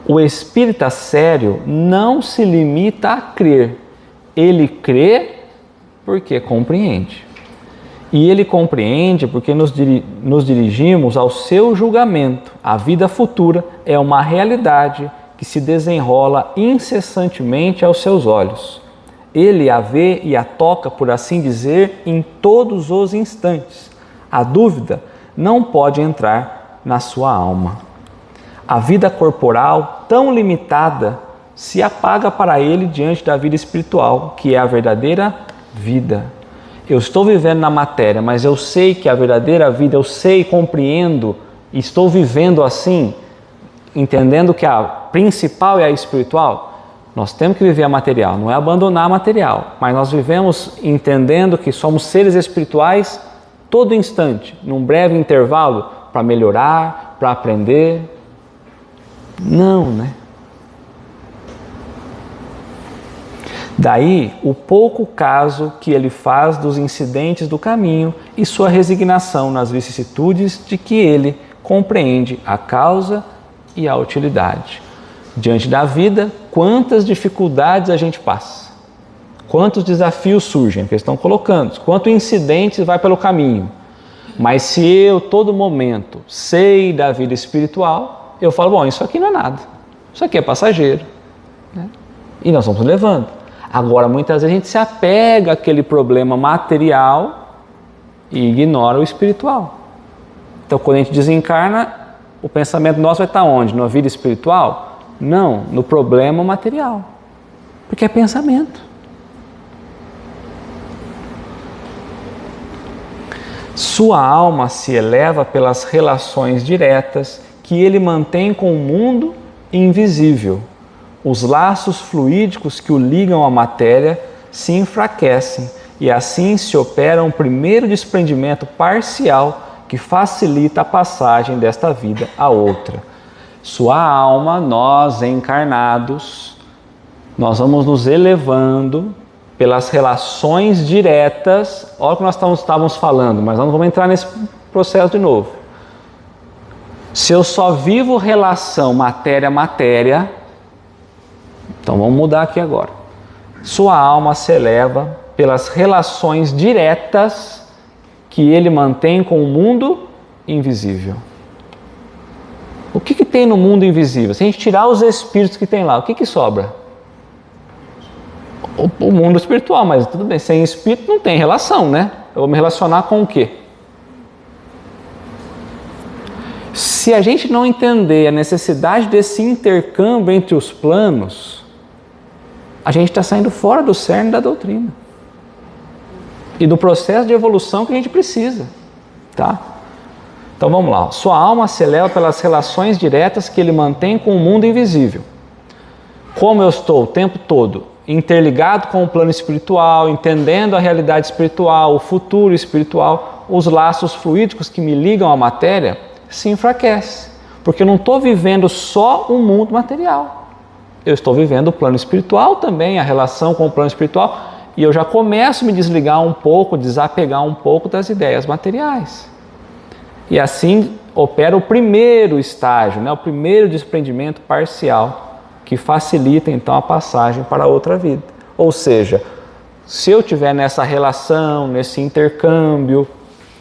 [SPEAKER 3] O espírita sério não se limita a crer. Ele crê porque compreende. E ele compreende porque nos dirigimos ao seu julgamento. A vida futura é uma realidade que se desenrola incessantemente aos seus olhos. Ele a vê e a toca, por assim dizer, em todos os instantes. A dúvida não pode entrar na sua alma. A vida corporal, tão limitada, se apaga para ele diante da vida espiritual, que é a verdadeira vida. Eu estou vivendo na matéria, mas eu sei que a verdadeira vida, eu sei, compreendo, e estou vivendo assim, entendendo que a principal é a espiritual. Nós temos que viver a material, não é abandonar a material, mas nós vivemos entendendo que somos seres espirituais todo instante, num breve intervalo, para melhorar, para aprender. Não, né? Daí o pouco caso que ele faz dos incidentes do caminho e sua resignação nas vicissitudes de que ele compreende a causa e a utilidade. Diante da vida, quantas dificuldades a gente passa, quantos desafios surgem, que eles estão colocando, quantos incidentes vai pelo caminho. Mas se eu, todo momento, sei da vida espiritual, eu falo, bom, isso aqui não é nada, isso aqui é passageiro, né? E nós vamos levando. Agora, muitas vezes a gente se apega àquele problema material e ignora o espiritual. Então, quando a gente desencarna, o pensamento nosso vai estar onde? Na vida espiritual? Não, no problema material. Porque é pensamento. Sua alma se eleva pelas relações diretas que ele mantém com o mundo invisível. Os laços fluídicos que o ligam à matéria se enfraquecem e assim se opera um primeiro desprendimento parcial que facilita a passagem desta vida à outra. Sua alma, nós encarnados, nós vamos nos elevando pelas relações diretas. Olha o que nós estávamos falando, mas nós não vamos entrar nesse processo de novo. Se eu só vivo relação matéria-matéria, então vamos mudar aqui agora. Sua alma se eleva pelas relações diretas que ele mantém com o mundo invisível. O que tem no mundo invisível? Se a gente tirar os espíritos que tem lá, o que sobra? O mundo espiritual, mas tudo bem, sem espírito não tem relação, né? Eu vou me relacionar com o quê? Se a gente não entender a necessidade desse intercâmbio entre os planos, a gente está saindo fora do cerne da doutrina e do processo de evolução que a gente precisa, tá? Então vamos lá. Sua alma se eleva pelas relações diretas que ele mantém com o mundo invisível. Como eu estou o tempo todo interligado com o plano espiritual, entendendo a realidade espiritual, o futuro espiritual, os laços fluídicos que me ligam à matéria se enfraquecem, porque eu não estou vivendo só o mundo material. Eu estou vivendo o plano espiritual também, a relação com o plano espiritual, e eu já começo a me desligar um pouco, desapegar um pouco das ideias materiais. E assim opera o primeiro estágio, né? O primeiro desprendimento parcial, que facilita então a passagem para a outra vida. Ou seja, se eu estiver nessa relação, nesse intercâmbio,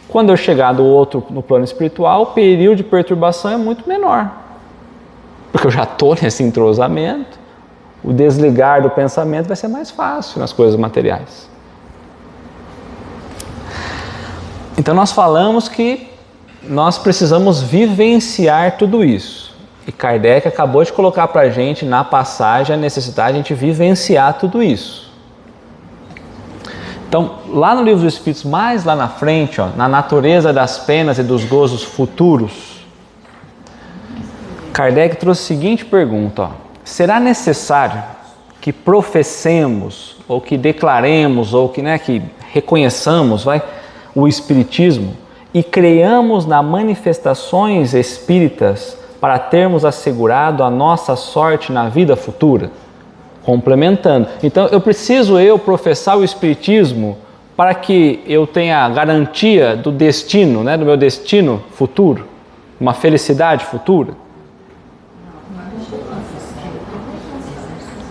[SPEAKER 3] quando eu chegar do outro no plano espiritual, o período de perturbação é muito menor. porque eu já estou nesse entrosamento, o desligar do pensamento vai ser mais fácil nas coisas materiais. Então nós falamos que nós precisamos vivenciar tudo isso. E Kardec acabou de colocar para a gente na passagem a necessidade de a gente vivenciar tudo isso. Então, lá no Livro dos Espíritos, mais lá na frente, ó, na natureza das penas e dos gozos futuros, Kardec trouxe a seguinte pergunta: ó, será necessário que professemos, ou que declaremos, ou que reconheçamos o Espiritismo e creiamos nas manifestações espíritas para termos assegurado a nossa sorte na vida futura? Complementando. Então, eu preciso professar o Espiritismo para que eu tenha a garantia do destino, do meu destino futuro, uma felicidade futura?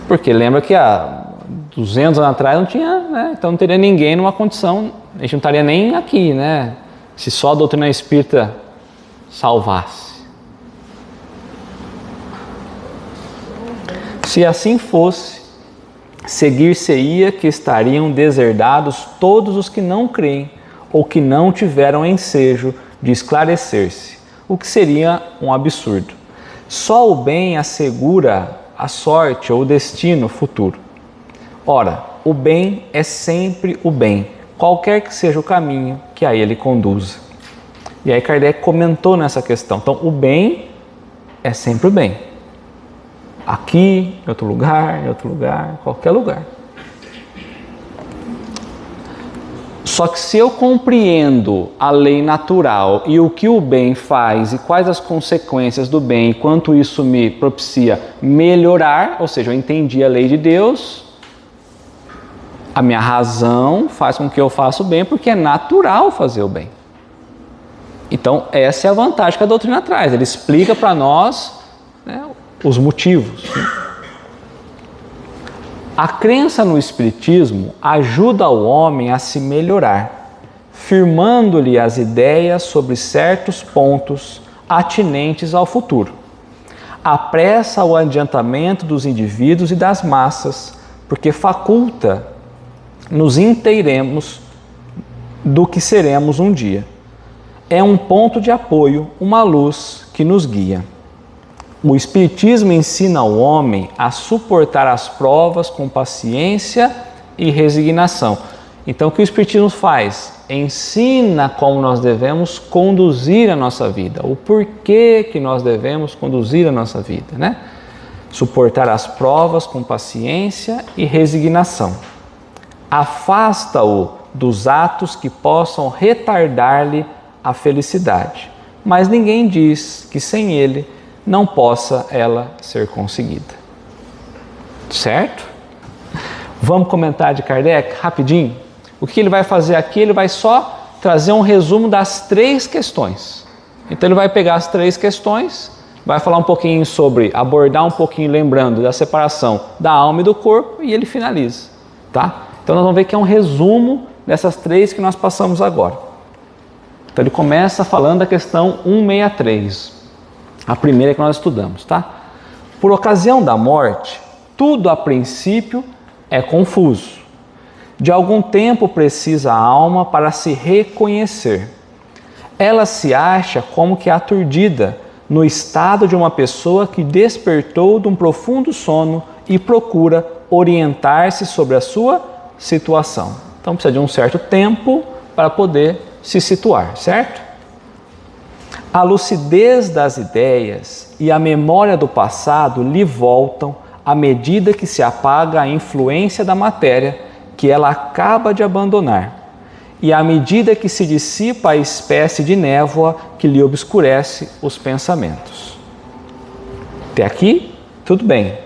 [SPEAKER 3] Porque lembra que há 200 anos atrás não tinha, então não teria ninguém numa condição, a gente não estaria nem aqui, se só a doutrina espírita salvasse. Se assim fosse, seguir-se-ia que estariam deserdados todos os que não creem ou que não tiveram ensejo de esclarecer-se, o que seria um absurdo. Só o bem assegura a sorte ou o destino futuro. Ora, o bem é sempre o bem, qualquer que seja o caminho que a ele conduza. E aí Kardec comentou nessa questão. Então, o bem é sempre o bem. Aqui, em outro lugar, qualquer lugar. Só que se eu compreendo a lei natural e o que o bem faz e quais as consequências do bem, quanto isso me propicia melhorar, ou seja, eu entendi a lei de Deus, a minha razão faz com que eu faça o bem, porque é natural fazer o bem. Então, essa é a vantagem que a doutrina traz. Ele explica para nós os motivos. A crença no Espiritismo ajuda o homem a se melhorar, firmando-lhe as ideias sobre certos pontos atinentes ao futuro. Apressa o adiantamento dos indivíduos e das massas, porque faculta nos inteiremos do que seremos um dia. É um ponto de apoio, uma luz que nos guia. O Espiritismo ensina ao homem a suportar as provas com paciência e resignação. Então, o que o Espiritismo faz? Ensina como nós devemos conduzir a nossa vida, o porquê que nós devemos conduzir a nossa vida, Suportar as provas com paciência e resignação. Afasta-o dos atos que possam retardar-lhe a felicidade, mas ninguém diz que sem ele não possa ela ser conseguida. Certo? Vamos comentar de Kardec rapidinho? O que ele vai fazer aqui? Ele vai só trazer um resumo das 3 questões. Então ele vai pegar as 3 questões, vai falar um pouquinho sobre, abordar um pouquinho, lembrando da separação da alma e do corpo, e ele finaliza. Tá? Então nós vamos ver que é um resumo dessas 3 que nós passamos agora. Então ele começa falando da questão 163. A primeira que nós estudamos, tá? Por ocasião da morte, tudo a princípio é confuso. De algum tempo precisa a alma para se reconhecer. Ela se acha como que aturdida no estado de uma pessoa que despertou de um profundo sono e procura orientar-se sobre a sua situação. Então precisa de um certo tempo para poder se situar, certo? A lucidez das ideias e a memória do passado lhe voltam à medida que se apaga a influência da matéria que ela acaba de abandonar e à medida que se dissipa a espécie de névoa que lhe obscurece os pensamentos. Até aqui, tudo bem.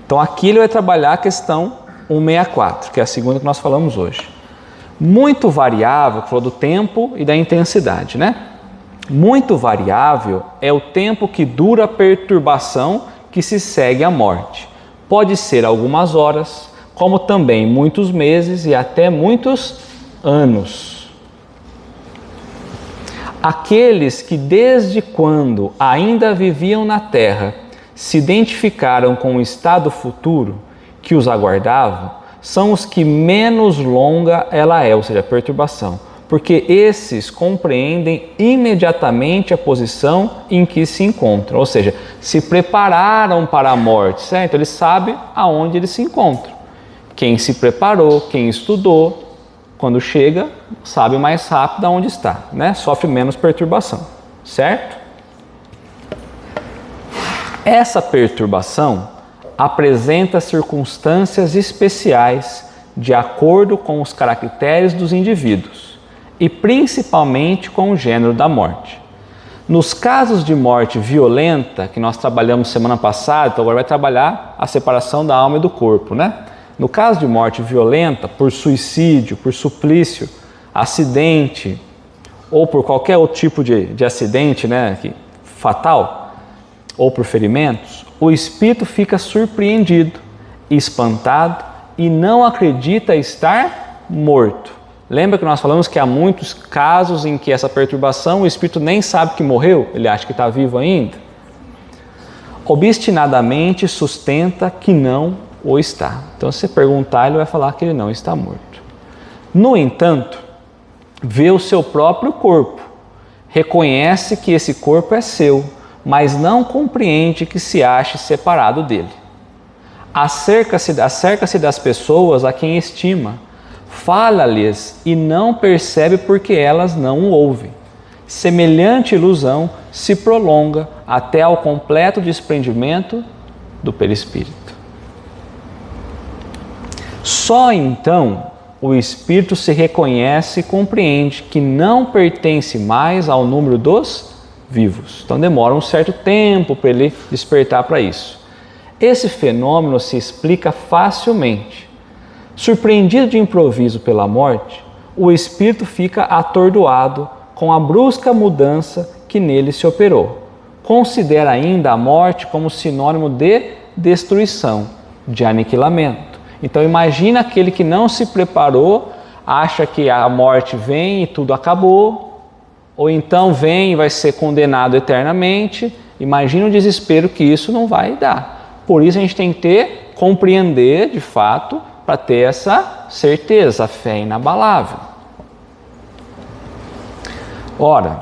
[SPEAKER 3] Então aqui ele vai trabalhar a questão 164, que é a segunda que nós falamos hoje. Muito variável, que falou do tempo e da intensidade, Muito variável é o tempo que dura a perturbação que se segue à morte. Pode ser algumas horas, como também muitos meses e até muitos anos. Aqueles que desde quando ainda viviam na terra se identificaram com o estado futuro que os aguardava, são os que menos longa ela é, ou seja, a perturbação, porque esses compreendem imediatamente a posição em que se encontram, ou seja, se prepararam para a morte, certo? Eles sabem aonde eles se encontram. Quem se preparou, quem estudou, quando chega, sabe mais rápido aonde está, né? Sofre menos perturbação, certo? Essa perturbação apresenta circunstâncias especiais de acordo com os caracteres dos indivíduos e principalmente com o gênero da morte. Nos casos de morte violenta, que nós trabalhamos semana passada, então agora vai trabalhar a separação da alma e do corpo, né? No caso de morte violenta, por suicídio, por suplício, acidente ou por qualquer outro tipo de acidente, né, fatal, ou por ferimentos, o espírito fica surpreendido, espantado e não acredita estar morto. Lembra que nós falamos que há muitos casos em que essa perturbação, o espírito nem sabe que morreu, ele acha que está vivo ainda. Obstinadamente sustenta que não o está. Então, se você perguntar, ele vai falar que ele não está morto. No entanto, vê o seu próprio corpo, reconhece que esse corpo é seu, mas não compreende que se ache separado dele. Acerca-se das pessoas a quem estima, fala-lhes e não percebe porque elas não o ouvem. Semelhante ilusão se prolonga até ao completo desprendimento do perispírito. Só então o espírito se reconhece e compreende que não pertence mais ao número dos vivos. Então demora um certo tempo para ele despertar para isso. Esse fenômeno se explica facilmente. Surpreendido de improviso pela morte, o espírito fica atordoado com a brusca mudança que nele se operou. Considera ainda a morte como sinônimo de destruição, de aniquilamento. Então imagina aquele que não se preparou, acha que a morte vem e tudo acabou, ou então vem e vai ser condenado eternamente. Imagina o desespero que isso não vai dar. Por isso a gente tem que compreender de fato, para ter essa certeza, a fé inabalável. Ora,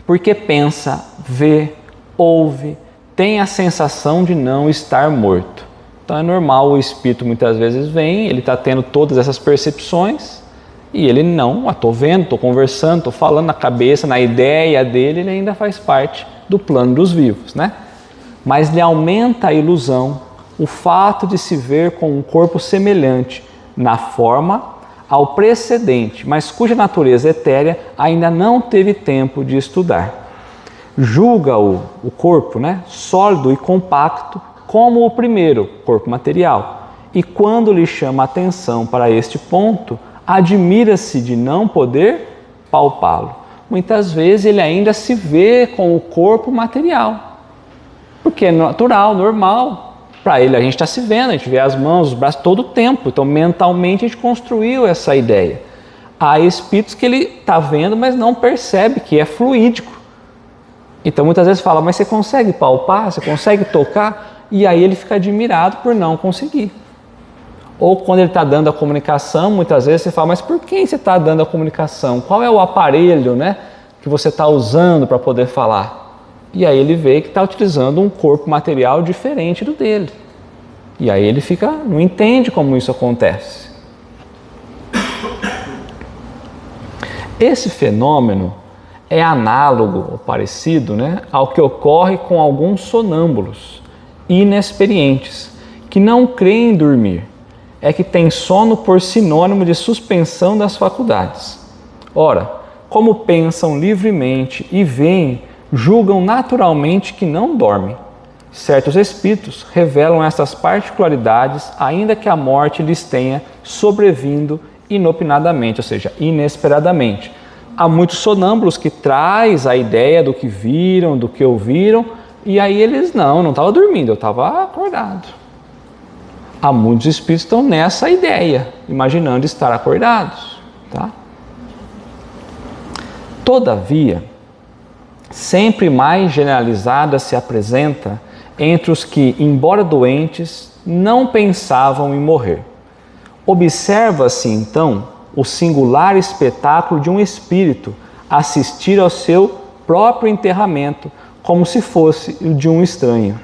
[SPEAKER 3] porque pensa, vê, ouve, tem a sensação de não estar morto. Então é normal, o espírito muitas vezes vem, ele está tendo todas essas percepções e ele não, estou vendo, estou conversando, estou falando na cabeça, na ideia dele, ele ainda faz parte do plano dos vivos, né? Mas lhe aumenta a ilusão o fato de se ver com um corpo semelhante na forma ao precedente, mas cuja natureza etérea ainda não teve tempo de estudar. Julga-o, o corpo, né, sólido e compacto, como o primeiro corpo material, e quando lhe chama a atenção para este ponto, admira-se de não poder palpá-lo. Muitas vezes ele ainda se vê com o corpo material, porque é natural, normal. Para ele a gente está se vendo, a gente vê as mãos, os braços todo o tempo. Então mentalmente a gente construiu essa ideia. Há espíritos que ele está vendo, mas não percebe que é fluídico. Então muitas vezes fala, mas você consegue palpar? Você consegue tocar? E aí ele fica admirado por não conseguir. Ou quando ele está dando a comunicação, muitas vezes você fala, mas por quem você está dando a comunicação? Qual é o aparelho, né, que você está usando para poder falar? E aí ele vê que está utilizando um corpo material diferente do dele. E aí ele não entende como isso acontece. Esse fenômeno é análogo ou parecido, né, ao que ocorre com alguns sonâmbulos inexperientes, que não creem em dormir. É que têm sono por sinônimo de suspensão das faculdades. Ora, como pensam livremente e veem, julgam naturalmente que não dormem. Certos espíritos revelam essas particularidades, ainda que a morte lhes tenha sobrevindo inopinadamente, ou seja, inesperadamente. Há muitos sonâmbulos que traz a ideia do que viram, do que ouviram, e aí eles não estava dormindo, eu estava acordado. Há muitos espíritos que estão nessa ideia, imaginando estar acordados, tá? Todavia, sempre mais generalizada se apresenta entre os que, embora doentes, não pensavam em morrer. Observa-se então o singular espetáculo de um espírito assistir ao seu próprio enterramento, como se fosse o de um estranho,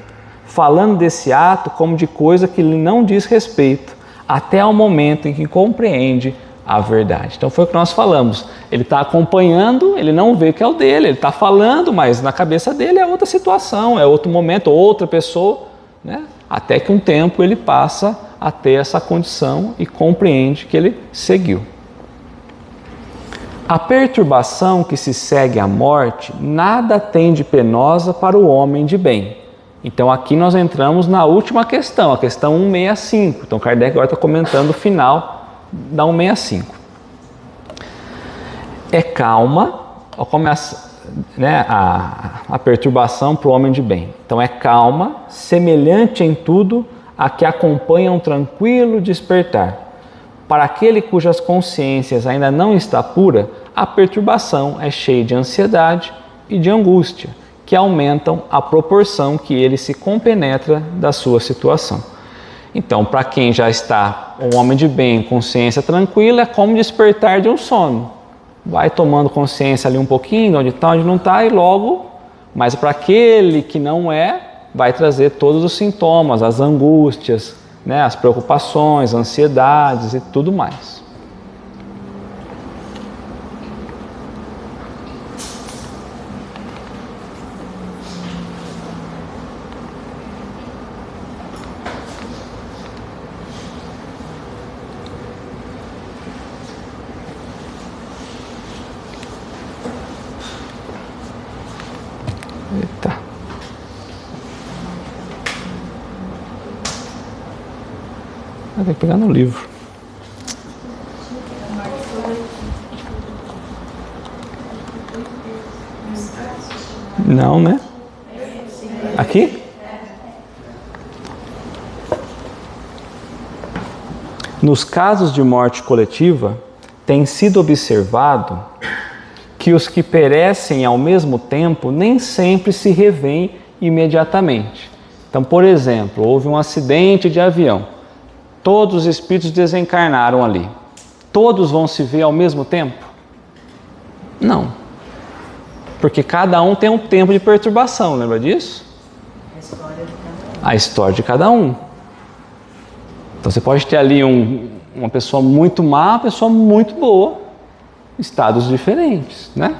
[SPEAKER 3] falando desse ato como de coisa que lhe não diz respeito, até ao momento em que compreende a verdade. Então foi o que nós falamos. Ele está acompanhando, ele não vê que é o dele, ele está falando, mas na cabeça dele é outra situação, é outro momento, outra pessoa, né? Até que um tempo ele passa a ter essa condição e compreende que ele seguiu. A perturbação que se segue à morte nada tem de penosa para o homem de bem. Então aqui nós entramos na última questão, a questão 165. Então Kardec agora está comentando o final da 165. É calma, começa, né, a perturbação para o homem de bem. Então é calma, semelhante em tudo a que acompanha um tranquilo despertar. Para aquele cujas consciências ainda não está pura, a perturbação é cheia de ansiedade e de angústia, que aumentam a proporção que ele se compenetra da sua situação. Então, para quem já está um homem de bem, consciência tranquila, é como despertar de um sono. Vai tomando consciência ali um pouquinho, onde está, onde não está, e logo, mas para aquele que não é, vai trazer todos os sintomas, as angústias, né, as preocupações, ansiedades e tudo mais. Eita. Tem que pegar no livro. Não, né? Aqui? Nos casos de morte coletiva, tem sido observado que os que perecem ao mesmo tempo nem sempre se revêem imediatamente. Então, por exemplo, houve um acidente de avião. Todos os espíritos desencarnaram ali. Todos vão se ver ao mesmo tempo? Não. Porque cada um tem um tempo de perturbação, lembra disso? A história de cada um. Então você pode ter ali uma pessoa muito má, uma pessoa muito boa, estados diferentes, né?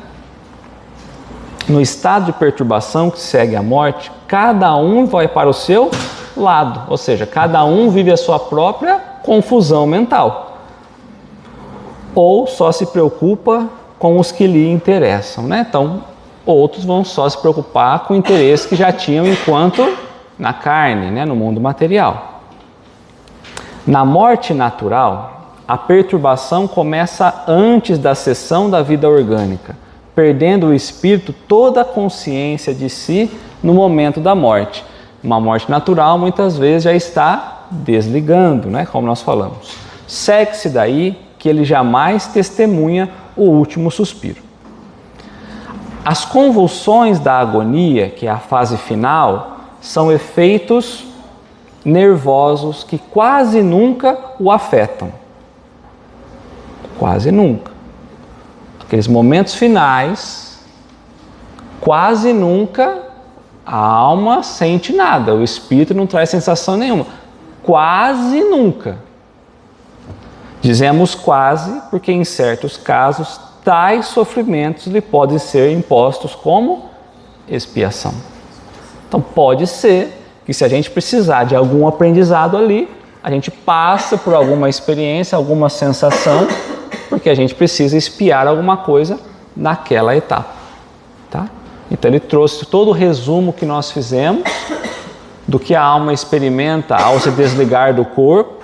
[SPEAKER 3] No estado de perturbação que segue a morte, cada um vai para o seu lado, ou seja, cada um vive a sua própria confusão mental, ou só se preocupa com os que lhe interessam, né? Então, outros vão só se preocupar com interesses que já tinham enquanto na carne, né? No mundo material. Na morte natural, a perturbação começa antes da cessão da vida orgânica, perdendo o espírito toda a consciência de si no momento da morte. Uma morte natural muitas vezes já está desligando, né? Como nós falamos. Segue-se daí que ele jamais testemunha o último suspiro. As convulsões da agonia, que é a fase final, são efeitos nervosos que quase nunca o afetam. Quase nunca. Aqueles momentos finais, quase nunca a alma sente nada, o espírito não traz sensação nenhuma. Quase nunca. Dizemos quase porque em certos casos tais sofrimentos lhe podem ser impostos como expiação. Então pode ser que se a gente precisar de algum aprendizado ali, a gente passa por alguma experiência, alguma sensação, porque a gente precisa expiar alguma coisa naquela etapa, tá? Então ele trouxe todo o resumo que nós fizemos do que a alma experimenta ao se desligar do corpo,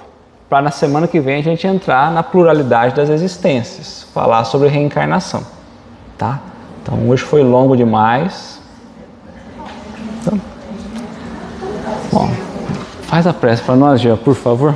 [SPEAKER 3] para na semana que vem a gente entrar na pluralidade das existências, falar sobre reencarnação, tá? Então hoje foi longo demais. Então, bom, faz a prece para nós, Gia, por favor.